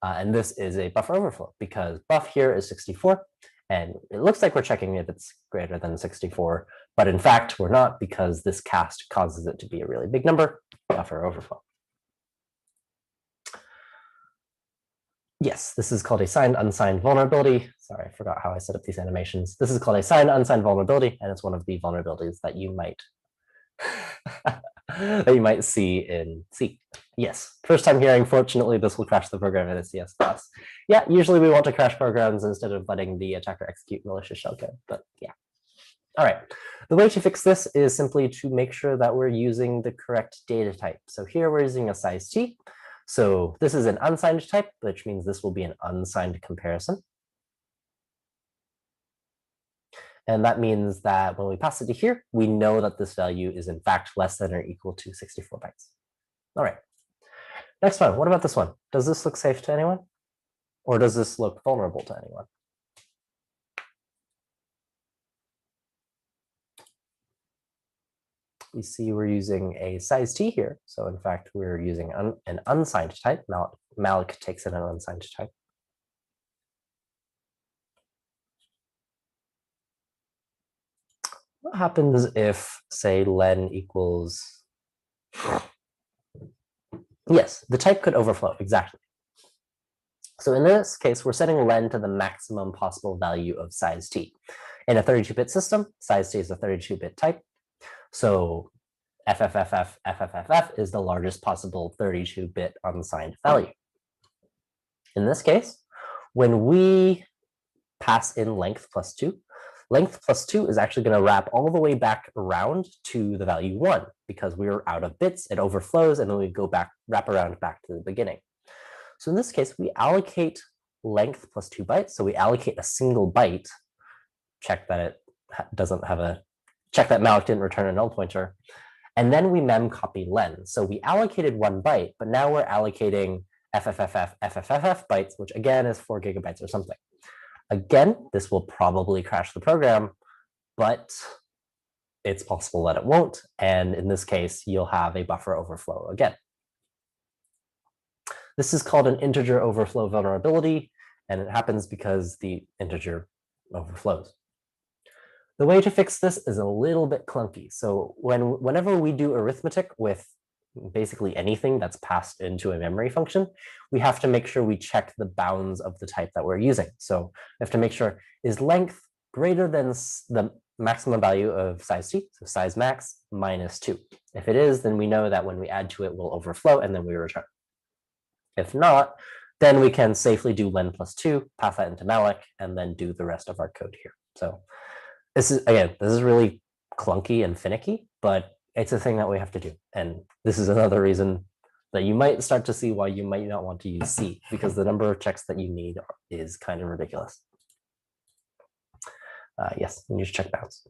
And this is a buffer overflow because buff here is 64. And it looks like we're checking if it's greater than 64, but in fact, we're not because this cast causes it to be a really big number, buffer overflow. Yes, this is called a signed unsigned vulnerability. Sorry, I forgot how I set up these animations. This is called a signed unsigned vulnerability, and it's one of the vulnerabilities that you might see in C. Yes, first time hearing, fortunately, this will crash the program in a CS class. Yeah, usually we want to crash programs instead of letting the attacker execute malicious shellcode, but yeah. All right, the way to fix this is simply to make sure that we're using the correct data type. So here we're using a size t. So this is an unsigned type, which means this will be an unsigned comparison. And that means that when we pass it to here, we know that this value is in fact less than or equal to 64 bytes. All right, next one. What about this one? Does this look safe to anyone? Or does this look vulnerable to anyone? You see we're using a size t here. So in fact, we're using an unsigned type. Malloc takes in an unsigned type. What happens if, say, len equals... Yes, the type could overflow, exactly. So in this case, we're setting len to the maximum possible value of size t. In a 32-bit system, size t is a 32-bit type. So FFFF is the largest possible 32-bit unsigned value. In this case, when we pass in length plus 2, length plus 2 is actually going to wrap all the way back around to the value 1 because we are out of bits, it overflows, and then we go back, wrap around back to the beginning. So in this case, we allocate length plus 2 bytes. So we allocate a single byte, check that it doesn't have a, check that malloc didn't return a null pointer, and then we memcopy len. So we allocated 1 byte, but now we're allocating FFFF bytes, which again is 4 gigabytes or something. Again, this will probably crash the program, but it's possible that it won't. And in this case, you'll have a buffer overflow again. This is called an integer overflow vulnerability, and it happens because the integer overflows. The way to fix this is a little bit clunky. So whenever we do arithmetic with basically anything that's passed into a memory function, we have to make sure we check the bounds of the type that we're using. So we have to make sure, is length greater than the maximum value of size t, so size max minus 2. If it is, then we know that when we add to it, we'll overflow, and then we return. If not, then we can safely do len plus 2, pass that into malloc, and then do the rest of our code here. So this is really clunky and finicky, but it's a thing that we have to do. And this is another reason that you might start to see why you might not want to use C, because the number of checks that you need is kind of ridiculous. Yes, you need to check bounds.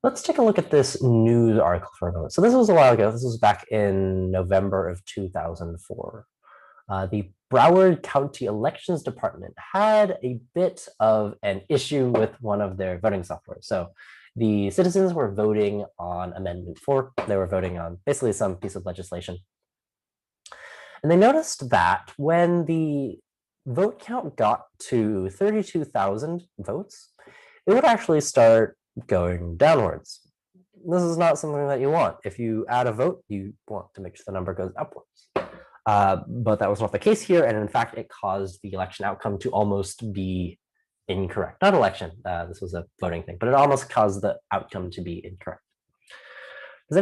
Let's take a look at this news article for a moment. So this was a while ago. This was back in November of 2004. The Broward County Elections Department had a bit of an issue with one of their voting software. So the citizens were voting on Amendment 4. They were voting on basically some piece of legislation. And they noticed that when the vote count got to 32,000 votes, it would actually start going downwards. This is not something that you want. If you add a vote, you want to make sure the number goes upwards. But that was not the case here. And in fact, it caused the election outcome to almost be incorrect. Not election, this was a voting thing, but it almost caused the outcome to be incorrect. Does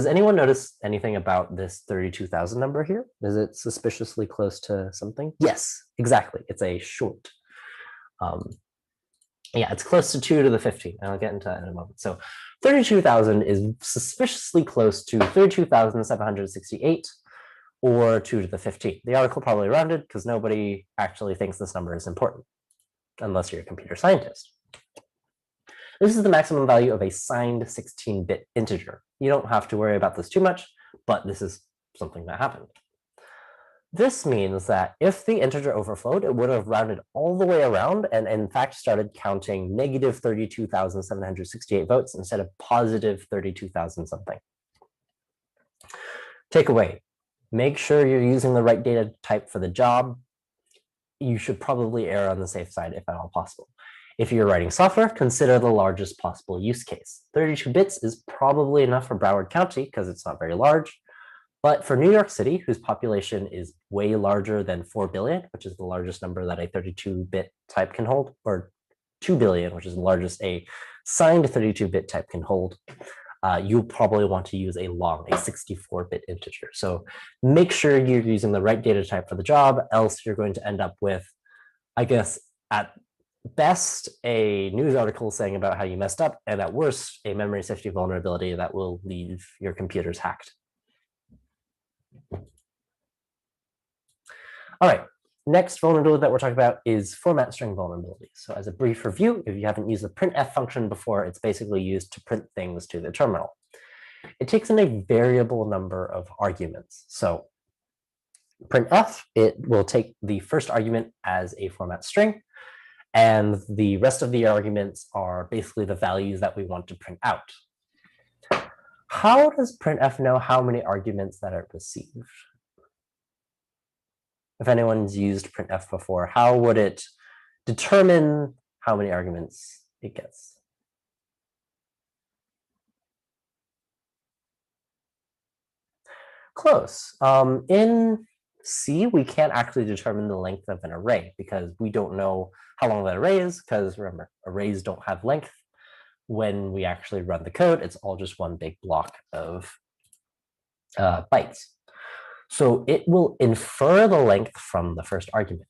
anyone notice anything about this 32,000 number here? Is it suspiciously close to something? Yes, exactly. It's a short. Yeah, it's close to 2 to the 15. And I'll get into that in a moment. So 32,000 is suspiciously close to 32,768 or 2 to the 15. The article probably rounded because nobody actually thinks this number is important, unless you're a computer scientist. This is the maximum value of a signed 16-bit integer. You don't have to worry about this too much, but this is something that happened. This means that if the integer overflowed, it would have rounded all the way around and in fact started counting negative 32,768 votes instead of positive 32,000 something. Takeaway, make sure you're using the right data type for the job. You should probably err on the safe side if at all possible. If you're writing software, consider the largest possible use case. 32 bits is probably enough for Broward County because it's not very large. But for New York City, whose population is way larger than 4 billion, which is the largest number that a 32-bit type can hold, or 2 billion, which is the largest a signed 32-bit type can hold, you'll probably want to use a 64-bit integer. So make sure you're using the right data type for the job, else you're going to end up with, I guess, at best, a news article saying about how you messed up, and at worst, a memory safety vulnerability that will leave your computers hacked. All right, next vulnerability that we're talking about is format string vulnerability. So as a brief review, if you haven't used the printf function before, it's basically used to print things to the terminal. It takes in a variable number of arguments. So printf, it will take the first argument as a format string, and the rest of the arguments are basically the values that we want to print out. How does printf know how many arguments that are received? If anyone's used printf before, how would it determine how many arguments it gets? Close. In C, we can't actually determine the length of an array because we don't know how long that array is, because remember, arrays don't have length. When we actually run the code, it's all just one big block of bytes. So it will infer the length from the first argument.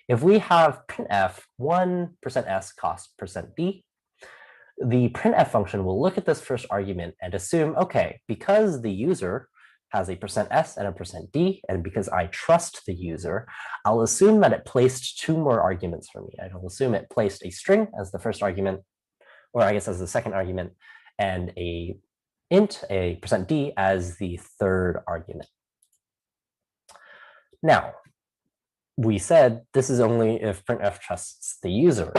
If we have printf 1%s cost %b, the printf function will look at this first argument and assume, okay, because the user has a %s and a %d, and because I trust the user, I'll assume that it placed 2 more arguments for me. I'll assume it placed a string as the first argument, or I guess as the second argument, and a int, a %d, as the third argument. Now, we said this is only if printf trusts the user.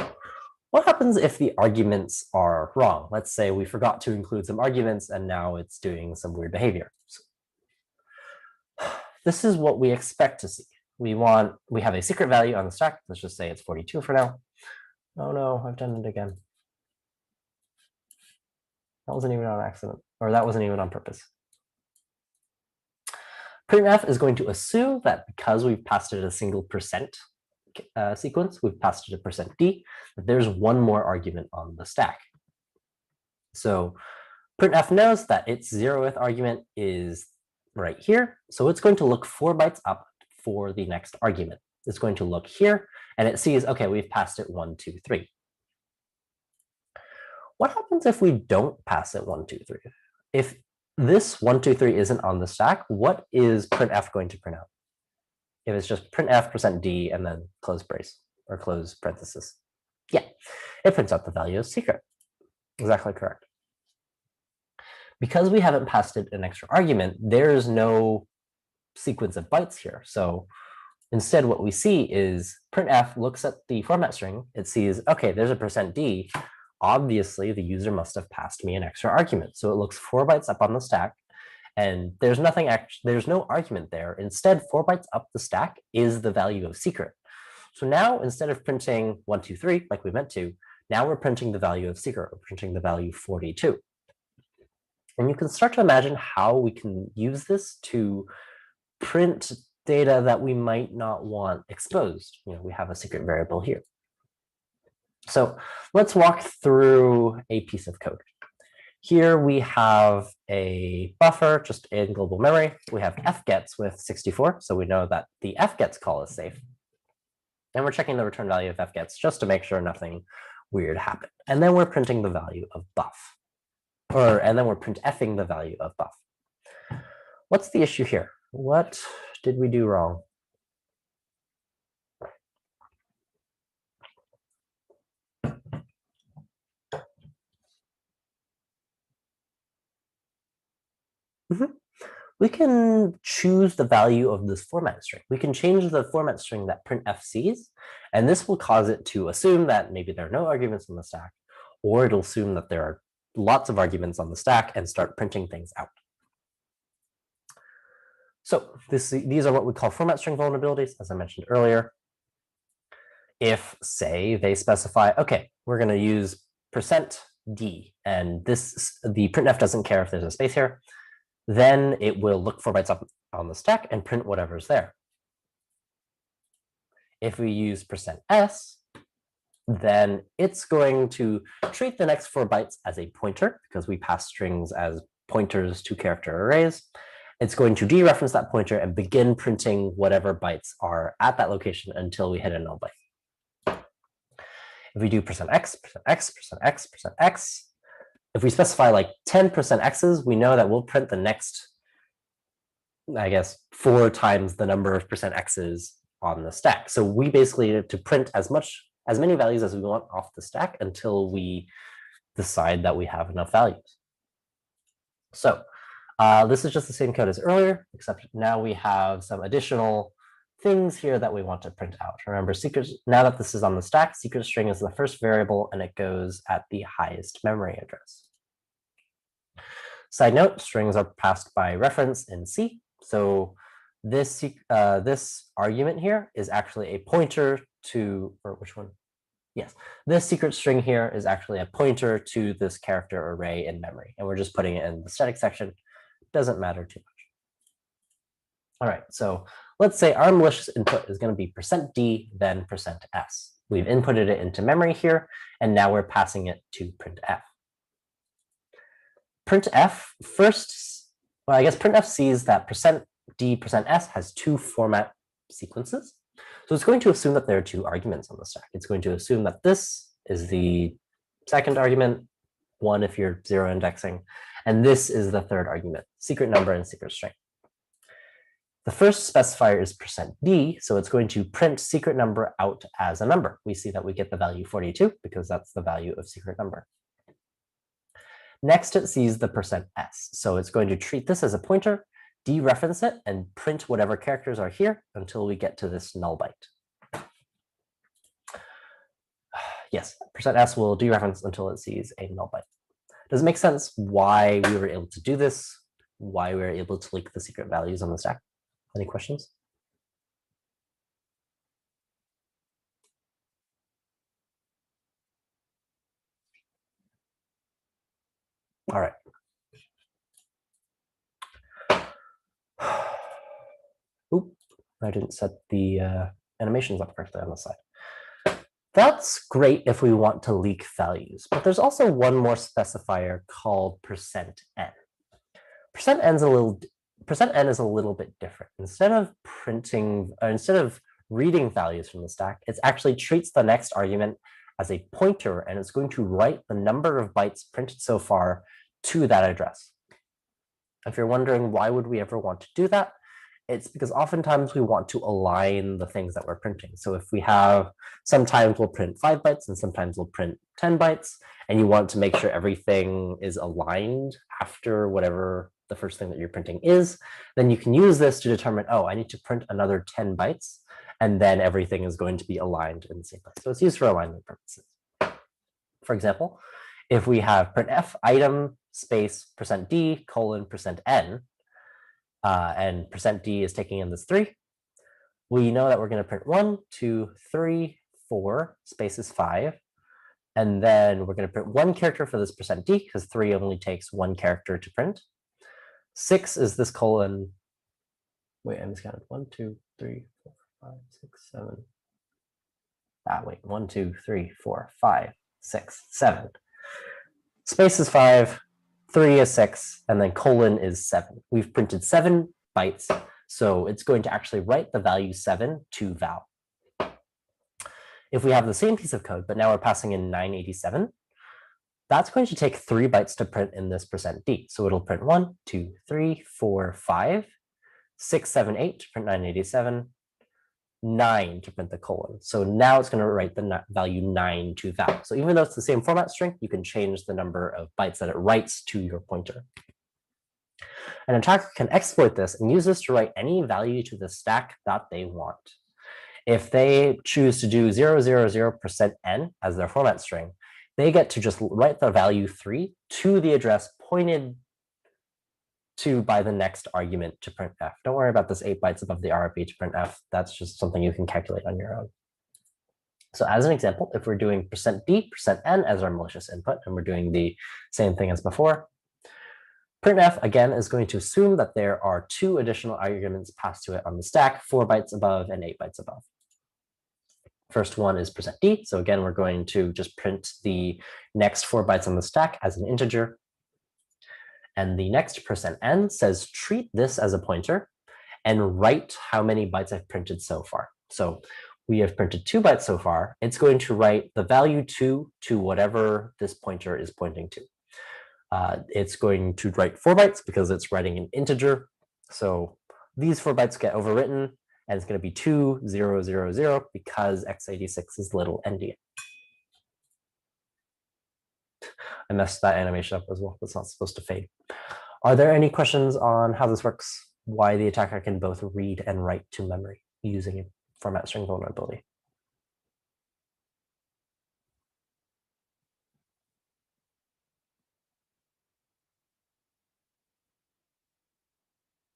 What happens if the arguments are wrong? Let's say we forgot to include some arguments and now it's doing some weird behavior. So, this is what we expect to see. We have a secret value on the stack. Let's just say it's 42 for now. Oh no, I've done it again. That wasn't even on accident, or that wasn't even on purpose. Printf is going to assume that because we've passed it a single percent sequence, we've passed it a %d, that there's one more argument on the stack. So printf knows that its 0th argument is right here. So it's going to look 4 bytes up for the next argument. It's going to look here, and it sees, okay, we've passed it 1, 2, 3. What happens if we don't pass it 1, 2, 3? If this 1, 2, 3 isn't on the stack, what is printf going to print out? If it's just printf %d and then close brace or close parenthesis. Yeah, it prints out the value of secret. Exactly correct. Because we haven't passed it an extra argument, there's no sequence of bytes here. So instead, what we see is printf looks at the format string. It sees, okay, there's a %d. Obviously, the user must have passed me an extra argument. So it looks 4 bytes up on the stack, and there's no argument there. Instead, 4 bytes up the stack is the value of secret. So now, instead of printing 1, 2, 3, like we meant to, Now we're printing the value of secret, we're printing the value 42. And you can start to imagine how we can use this to print data that we might not want exposed. We have a secret variable here. So let's walk through a piece of code. Here we have a buffer just in global memory. We have fgets with 64, so we know that the fgets call is safe. And we're checking the return value of fgets just to make sure nothing weird happened. And then we're printing the value of buff. And then we're printfing the value of buff. What's the issue here? What did we do wrong? We can choose the value of this format string. We can change the format string that printf sees, and this will cause it to assume that maybe there are no arguments on the stack, or it'll assume that there are lots of arguments on the stack and start printing things out. So these are what we call format string vulnerabilities, as I mentioned earlier. If, say, they specify, okay, we're going to use %d, and the printf doesn't care if there's a space here, then it will look for bytes up on the stack and print whatever's there. If we use %s, then it's going to treat the next 4 bytes as a pointer, because we pass strings as pointers to character arrays. It's going to dereference that pointer and begin printing whatever bytes are at that location until we hit a null byte. If we do %x, %x, %x, %x, if we specify like 10% x's, we know that we'll print the next, I guess, 4 times the number of %x's on the stack. So we basically need to print as many values as we want off the stack until we decide that we have enough values. So this is just the same code as earlier, except now we have some additional things here that we want to print out. Remember, now that this is on the stack, secret string is the first variable, and it goes at the highest memory address. Side note, strings are passed by reference in C. So this argument here is actually a pointer to, or which one? Yes, this secret string here is actually a pointer to this character array in memory, and we're just putting it in the static section. Doesn't matter too much. All right, so let's say our malicious input is going to be %d, then %s. We've inputted it into memory here, and now we're passing it to printf. Printf first, well, I guess printf sees that %d, %s has 2 format sequences. So it's going to assume that there are 2 arguments on the stack. It's going to assume that this is the second argument, 1 if you're 0 indexing, and this is the third argument, secret number and secret string. The first specifier is %d, so it's going to print secret number out as a number. We see that we get the value 42 because that's the value of secret number. Next, it sees the %s, so it's going to treat this as a pointer, dereference it, and print whatever characters are here until we get to this null byte. Yes, %s will dereference until it sees a null byte. Does it make sense why we were able to do this? Why we were able to leak the secret values on the stack? Any questions? All right. Oop, I didn't set the animations up correctly on the side. That's great if we want to leak values, but there's also one more specifier called %n. %n is a little bit different. Instead of reading values from the stack, it actually treats the next argument as a pointer, and it's going to write the number of bytes printed so far to that address. If you're wondering why would we ever want to do that, it's because oftentimes we want to align the things that we're printing. So if we have, sometimes we'll print 5 bytes and sometimes we'll print 10 bytes, and you want to make sure everything is aligned after whatever the first thing that you're printing is, then you can use this to determine, oh, I need to print another 10 bytes, and then everything is going to be aligned in the same place. So it's used for alignment purposes. For example, if we have printf item space %d colon %n, and %d is taking in this 3, we know that we're going to print 1, 2, 3, 4, space is 5, And then we're going to print one character for this %d because 3 only takes one character to print. 6 is this colon. Wait, I miscounted. 1, 2, 3, 4, 5, 6, 7. Wait, 1, 2, 3, 4, 5, 6, 7. Space is 5, 3 is 6, and then colon is 7. We've printed 7 bytes, so it's going to actually write the value 7 to val. If we have the same piece of code, but now we're passing in 987, that's going to take 3 bytes to print in this %d. So it'll print 1, 2, 3, 4, 5, 6, 7, 8 to print 987, 9 to print the colon. So now it's going to write the value 9 to val. So even though it's the same format string, you can change the number of bytes that it writes to your pointer. An attacker can exploit this and use this to write any value to the stack that they want. If they choose to do 000%n as their format string, they get to just write the value 3 to the address pointed to by the next argument to print f. Don't worry about this 8 bytes above the RFB to print f. That's just something you can calculate on your own. So as an example, if we're doing %d, %n as our malicious input, and we're doing the same thing as before, printf, again, is going to assume that there are 2 additional arguments passed to it on the stack, 4 bytes above and 8 bytes above. First one is %d. So again, we're going to just print the next 4 bytes on the stack as an integer. And the next %n says treat this as a pointer and write how many bytes I've printed so far. So we have printed 2 bytes so far. It's going to write the value 2 to whatever this pointer is pointing to. It's going to write 4 bytes because it's writing an integer. So these 4 bytes get overwritten, and it's going to be 2, 0, 0, 0 because x86 is little endian. I messed that animation up as well. It's not supposed to fade. Are there any questions on how this works? Why the attacker can both read and write to memory using a format string vulnerability?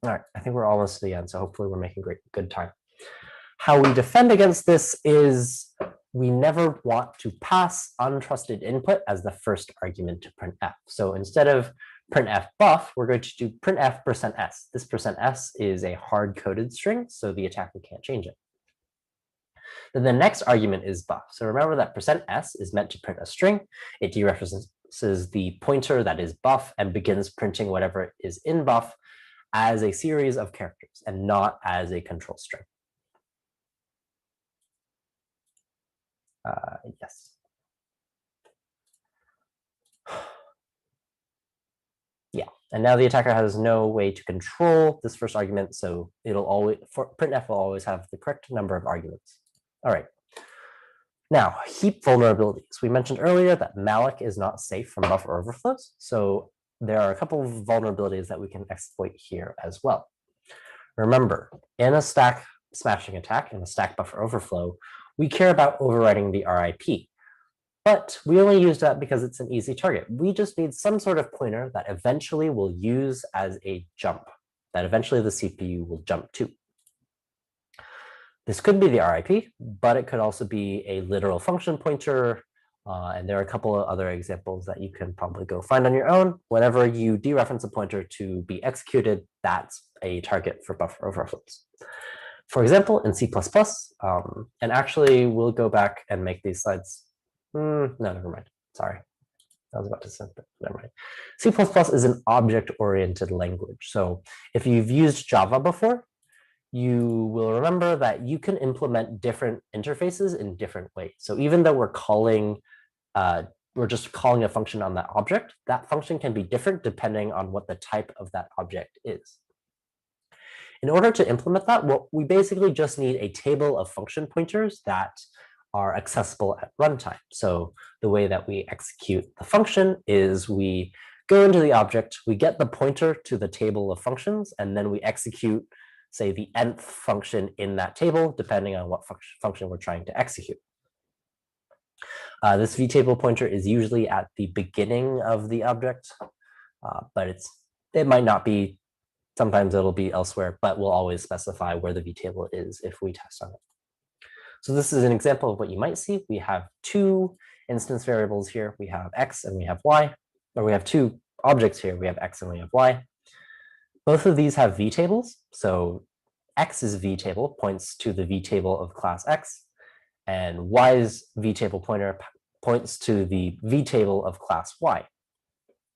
All right, I think we're almost to the end, so hopefully we're making good time. How we defend against this is we never want to pass untrusted input as the first argument to printf. So instead of printf buff, we're going to do printf %s. This %s is a hard-coded string, so the attacker can't change it. Then the next argument is buff. So remember that %s is meant to print a string. It dereferences the pointer that is buff and begins printing whatever is in buff as a series of characters and not as a control string. Yes. Yeah, and now the attacker has no way to control this first argument, so it'll always, printf will always have the correct number of arguments. All right. Now, heap vulnerabilities. We mentioned earlier that malloc is not safe from buffer overflows, so there are a couple of vulnerabilities that we can exploit here as well. Remember, in a stack smashing attack, in a stack buffer overflow, we care about overwriting the RIP. But we only use that because it's an easy target. We just need some sort of pointer that eventually we'll use as a jump, that eventually the CPU will jump to. This could be the RIP, but it could also be a literal function pointer. And there are a couple of other examples that you can probably go find on your own. Whenever you dereference a pointer to be executed, that's a target for buffer overflows. For example, in C++, and actually we'll go back and make these slides. No, never mind. Sorry. I was about to say that. Never mind. C++ is an object-oriented language. So if you've used Java before, you will remember that you can implement different interfaces in different ways. So even though we're just calling a function on that object, that function can be different depending on what the type of that object is. In order to implement that, well, we basically just need a table of function pointers that are accessible at runtime. So the way that we execute the function is we go into the object, we get the pointer to the table of functions, and then we execute, say, the nth function in that table, depending on what function we're trying to execute. This vtable pointer is usually at the beginning of the object, but it might not be. Sometimes it'll be elsewhere, but we'll always specify where the vtable is if we test on it. So this is an example of what you might see. We have two instance variables here. We have X and we have Y, or we have two objects here. We have X and we have Y. Both of these have vtables. So X's vtable points to the vtable of class X, and Y's vtable pointer points to the vtable of class Y.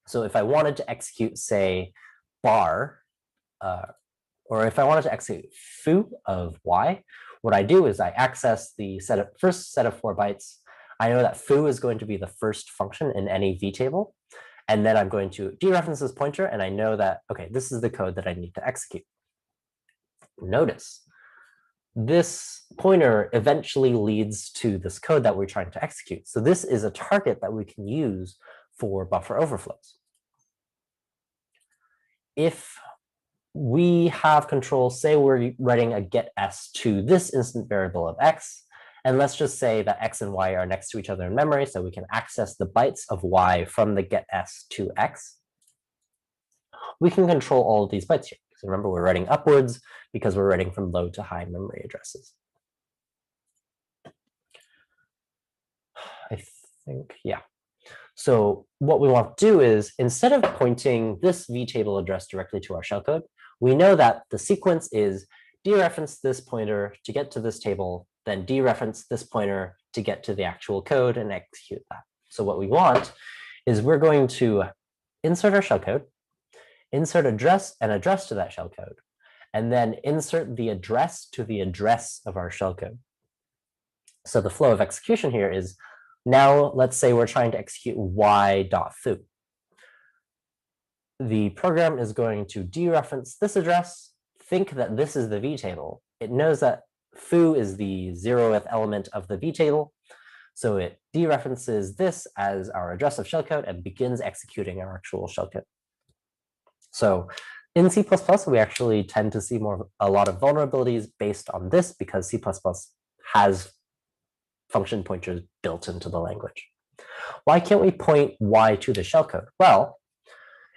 So if I wanted to execute, say, bar, or if I wanted to execute foo of Y, what I do is I access the first set of 4 bytes. I know that foo is going to be the first function in any vtable. And then I'm going to dereference this pointer, and I know that, okay, this is the code that I need to execute. Notice, this pointer eventually leads to this code that we're trying to execute. So this is a target that we can use for buffer overflows. If we have control, say we're writing a get s to this instant variable of X, and let's just say that X and Y are next to each other in memory, so we can access the bytes of Y from the get s to X. We can control all of these bytes here. So remember, we're writing upwards because we're writing from low to high memory addresses. I think, yeah. So what we want to do is, instead of pointing this vtable address directly to our shellcode, we know that the sequence is dereference this pointer to get to this table, then dereference this pointer to get to the actual code and execute that. So what we want is we're going to insert our shellcode, insert address and address to that shellcode, and then insert the address to the address of our shellcode. So the flow of execution here is, now let's say we're trying to execute y.foo. The program is going to dereference this address, think that this is the vtable. It knows that foo is the 0th element of the vtable, so it dereferences this as our address of shellcode and begins executing our actual shellcode. So in C++, we actually tend to see a lot of vulnerabilities based on this, because C++ has function pointers built into the language. Why can't we point Y to the shellcode? Well,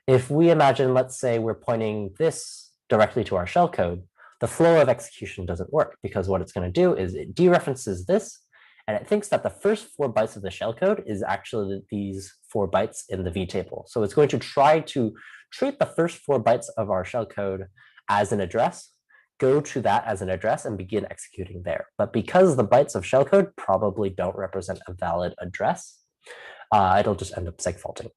if we imagine, let's say we're pointing this directly to our shellcode, the flow of execution doesn't work, because what it's going to do is it dereferences this, and it thinks that the first 4 bytes of the shellcode is actually these 4 bytes in the vtable. So it's going to try to treat the first 4 bytes of our shellcode as an address, go to that as an address, and begin executing there. But because the bytes of shellcode probably don't represent a valid address, it'll just end up segfaulting.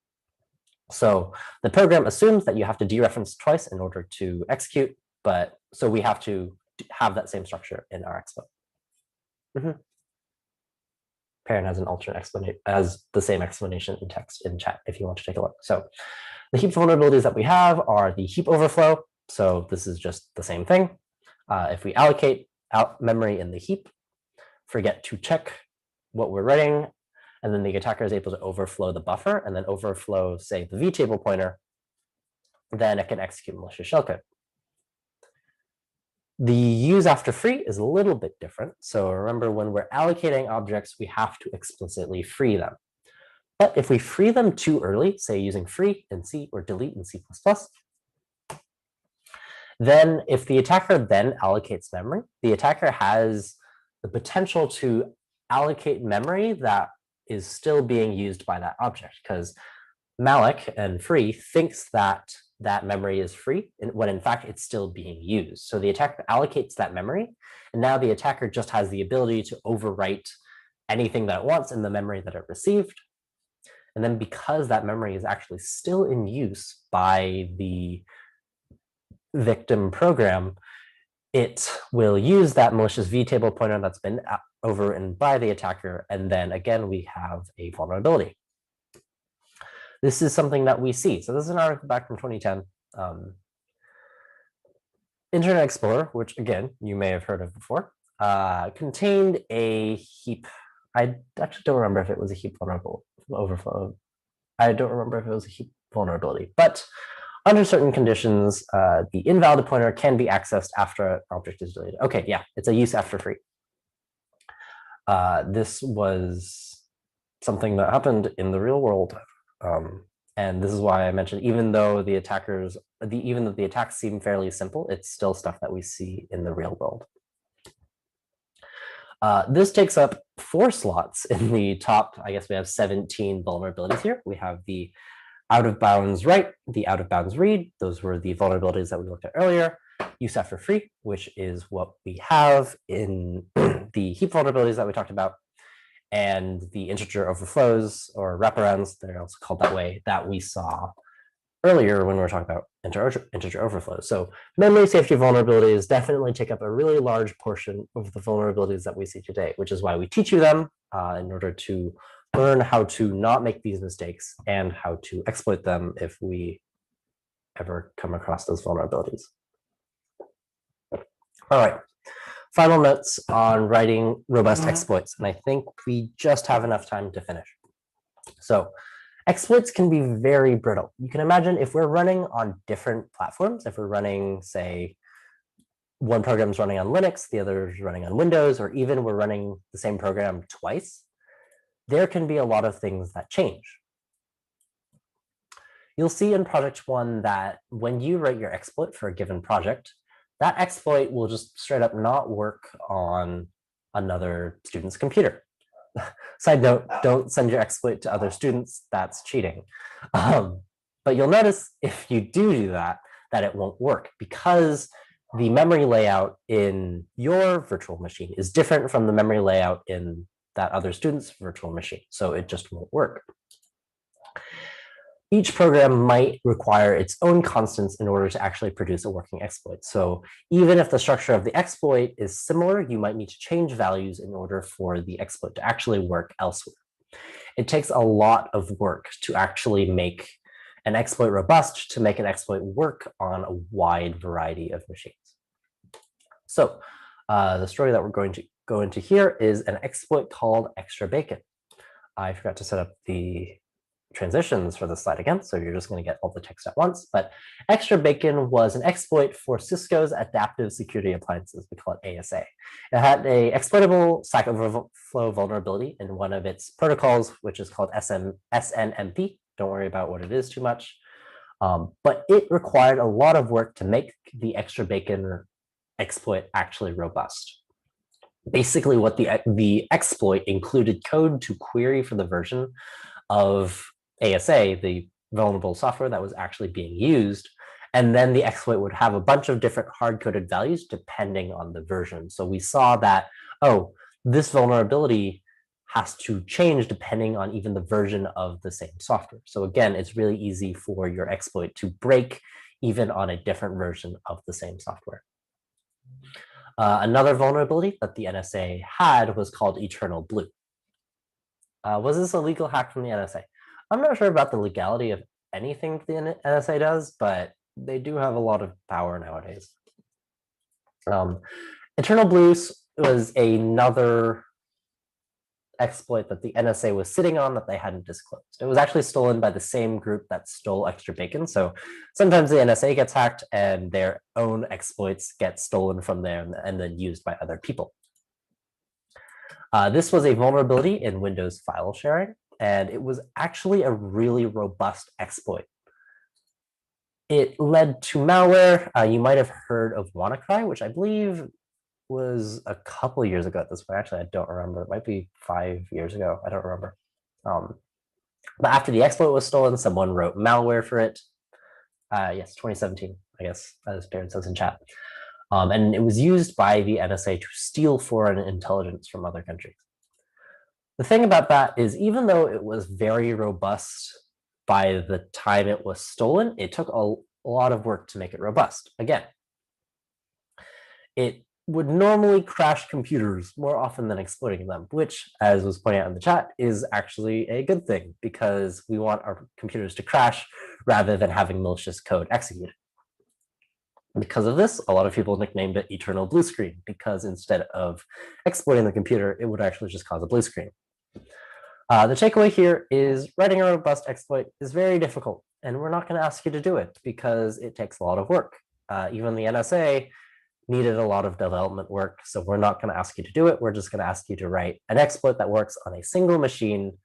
So the program assumes that you have to dereference twice in order to execute, but so we have to have that same structure in our expo. Perrin has an alternate explanation, as the same explanation in text in chat if you want to take a look. So the heap vulnerabilities that we have are the heap overflow. So this is just the same thing. If we allocate out memory in the heap, forget to check what we're writing, and then the attacker is able to overflow the buffer and then overflow, say, the vtable pointer, then it can execute malicious shellcode. The use after free is a little bit different. So remember, when we're allocating objects, we have to explicitly free them. But if we free them too early, say using free in C or delete in C++, then if the attacker then allocates memory, the attacker has the potential to allocate memory that is still being used by that object, because malloc and free thinks that that memory is free when in fact it's still being used. So the attacker allocates that memory, and now the attacker just has the ability to overwrite anything that it wants in the memory that it received. And then because that memory is actually still in use by the victim program, it will use that malicious vtable pointer that's been overwritten by the attacker, and then again we have a vulnerability. This is something that we see. So this is an article back from 2010. Internet Explorer, which again you may have heard of before, contained a heap. I actually don't remember if it was a heap vulnerable overflow. I don't remember if it was a heap vulnerability, but under certain conditions, the invalid pointer can be accessed after an object is deleted. Okay, yeah, it's a use after free. This was something that happened in the real world. And this is why I mentioned, even though the attacks seem fairly simple, it's still stuff that we see in the real world. This takes up 4 slots in the top. I guess we have 17 vulnerabilities here. We have the out of bounds write, the out of bounds read. Those were the vulnerabilities that we looked at earlier. Use after free, which is what we have in the heap vulnerabilities that we talked about, and the integer overflows or wraparounds, they're also called that way, that we saw earlier when we were talking about integer overflows. So memory safety vulnerabilities definitely take up a really large portion of the vulnerabilities that we see today, which is why we teach you them in order to learn how to not make these mistakes and how to exploit them if we ever come across those vulnerabilities. All right, final notes on writing robust exploits, and I think we just have enough time to finish. So exploits can be very brittle. You can imagine if we're running on different platforms, if we're running, say, one program's running on Linux, the other is running on Windows, or even we're running the same program twice, there can be a lot of things that change. You'll see in project 1 that when you write your exploit for a given project, that exploit will just straight up not work on another student's computer. Side note, don't send your exploit to other students, that's cheating. But you'll notice if you do that, that it won't work because the memory layout in your virtual machine is different from the memory layout in that other student's virtual machine. So it just won't work. Each program might require its own constants in order to actually produce a working exploit. So even if the structure of the exploit is similar, you might need to change values in order for the exploit to actually work elsewhere. It takes a lot of work to actually make an exploit robust, to make an exploit work on a wide variety of machines. So the story that we're going to go into here is an exploit called extra bacon. I forgot to set up the transitions for this slide again, so you're just going to get all the text at once. But extra bacon was an exploit for Cisco's adaptive security appliances. We call it ASA. It had a exploitable stack overflow vulnerability in one of its protocols, which is called SNMP. Don't worry about what it is too much. But it required a lot of work to make the extra bacon exploit actually robust. Basically, what the exploit included code to query for the version of ASA, the vulnerable software that was actually being used, and then the exploit would have a bunch of different hard-coded values depending on the version. So we saw that, oh, this vulnerability has to change depending on even the version of the same software. So again, it's really easy for your exploit to break even on a different version of the same software. Another vulnerability that the NSA had was called Eternal Blue. Was this a legal hack from the NSA? I'm not sure about the legality of anything the NSA does, but they do have a lot of power nowadays. Eternal Blue was another exploit that the NSA was sitting on that they hadn't disclosed. It was actually stolen by the same group that stole extra bacon. So sometimes the NSA gets hacked and their own exploits get stolen from them and then used by other people. This was a vulnerability in Windows file sharing, and it was actually a really robust exploit. It led to malware. You might have heard of WannaCry, which I believe was a couple of years ago at this point. Actually, I don't remember. It might be 5 years ago. I don't remember. But after the exploit was stolen, someone wrote malware for it. Yes, 2017, I guess, as Darren says in chat. And it was used by the NSA to steal foreign intelligence from other countries. The thing about that is, even though it was very robust by the time it was stolen, it took a lot of work to make it robust. Again, it would normally crash computers more often than exploiting them, which, as was pointed out in the chat, is actually a good thing because we want our computers to crash rather than having malicious code executed. Because of this, a lot of people nicknamed it Eternal Blue Screen, because instead of exploiting the computer, it would actually just cause a blue screen. The takeaway here is writing a robust exploit is very difficult, and we're not going to ask you to do it because it takes a lot of work. Even the NSA needed a lot of development work, so we're not going to ask you to do it. We're just going to ask you to write an exploit that works on a single machine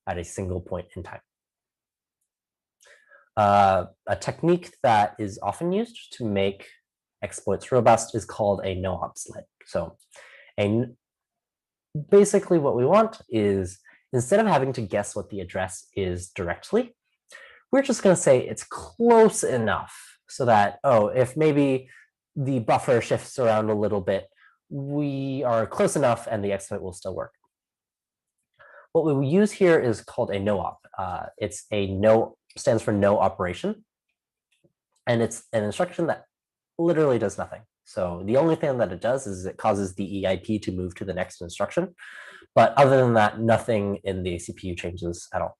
at a single point in time. A technique that is often used to make exploits robust is called a no-op sled. So basically what we want is, instead of having to guess what the address is directly, we're just going to say it's close enough so that, oh, if maybe the buffer shifts around a little bit, we are close enough and the exploit will still work. What we will use here is called a no-op. It's a no, stands for no operation. And it's an instruction that literally does nothing. So the only thing that it does is it causes the EIP to move to the next instruction. But other than that, nothing in the CPU changes at all.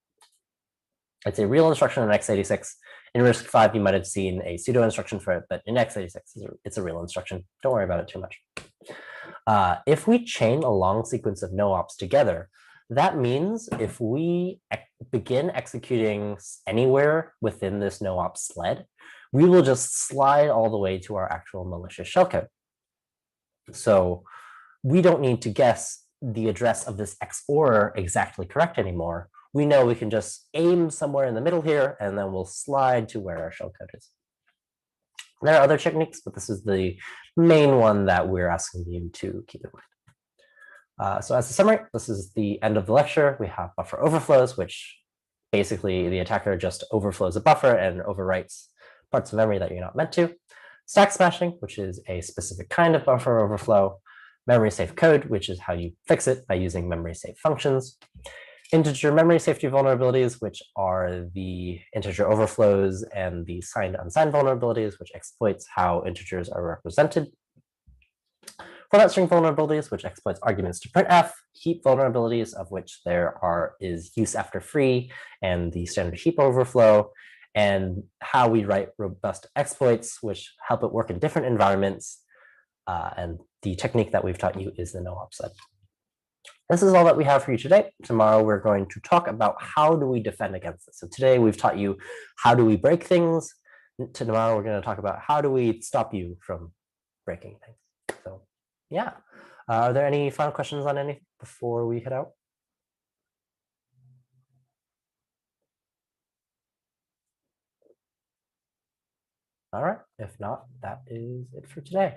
It's a real instruction in x86. In RISC-V, you might have seen a pseudo instruction for it, but in x86, it's a real instruction. Don't worry about it too much. If we chain a long sequence of no-ops together, that means if we begin executing anywhere within this no-op sled, we will just slide all the way to our actual malicious shellcode. So we don't need to guess the address of this XOR exactly correct anymore. We know we can just aim somewhere in the middle here, and then we'll slide to where our shellcode is. There are other techniques, but this is the main one that we're asking you to keep in mind. So as a summary, this is the end of the lecture. We have buffer overflows, which basically the attacker just overflows a buffer and overwrites parts of memory that you're not meant to. Stack smashing, which is a specific kind of buffer overflow. Memory safe code, which is how you fix it by using memory safe functions. Integer memory safety vulnerabilities, which are the integer overflows and the signed unsigned vulnerabilities, which exploits how integers are represented. Format string vulnerabilities, which exploits arguments to printf. Heap vulnerabilities, of which there is use after free and the standard heap overflow, and how we write robust exploits, which help it work in different environments. And the technique that we've taught you is the no-op sled. This is all that we have for you today. Tomorrow, we're going to talk about how do we defend against this. So today, we've taught you how do we break things. Tomorrow, we're going to talk about how do we stop you from breaking things. So yeah. Are there any final questions on anything before we head out? All right. If not, that is it for today.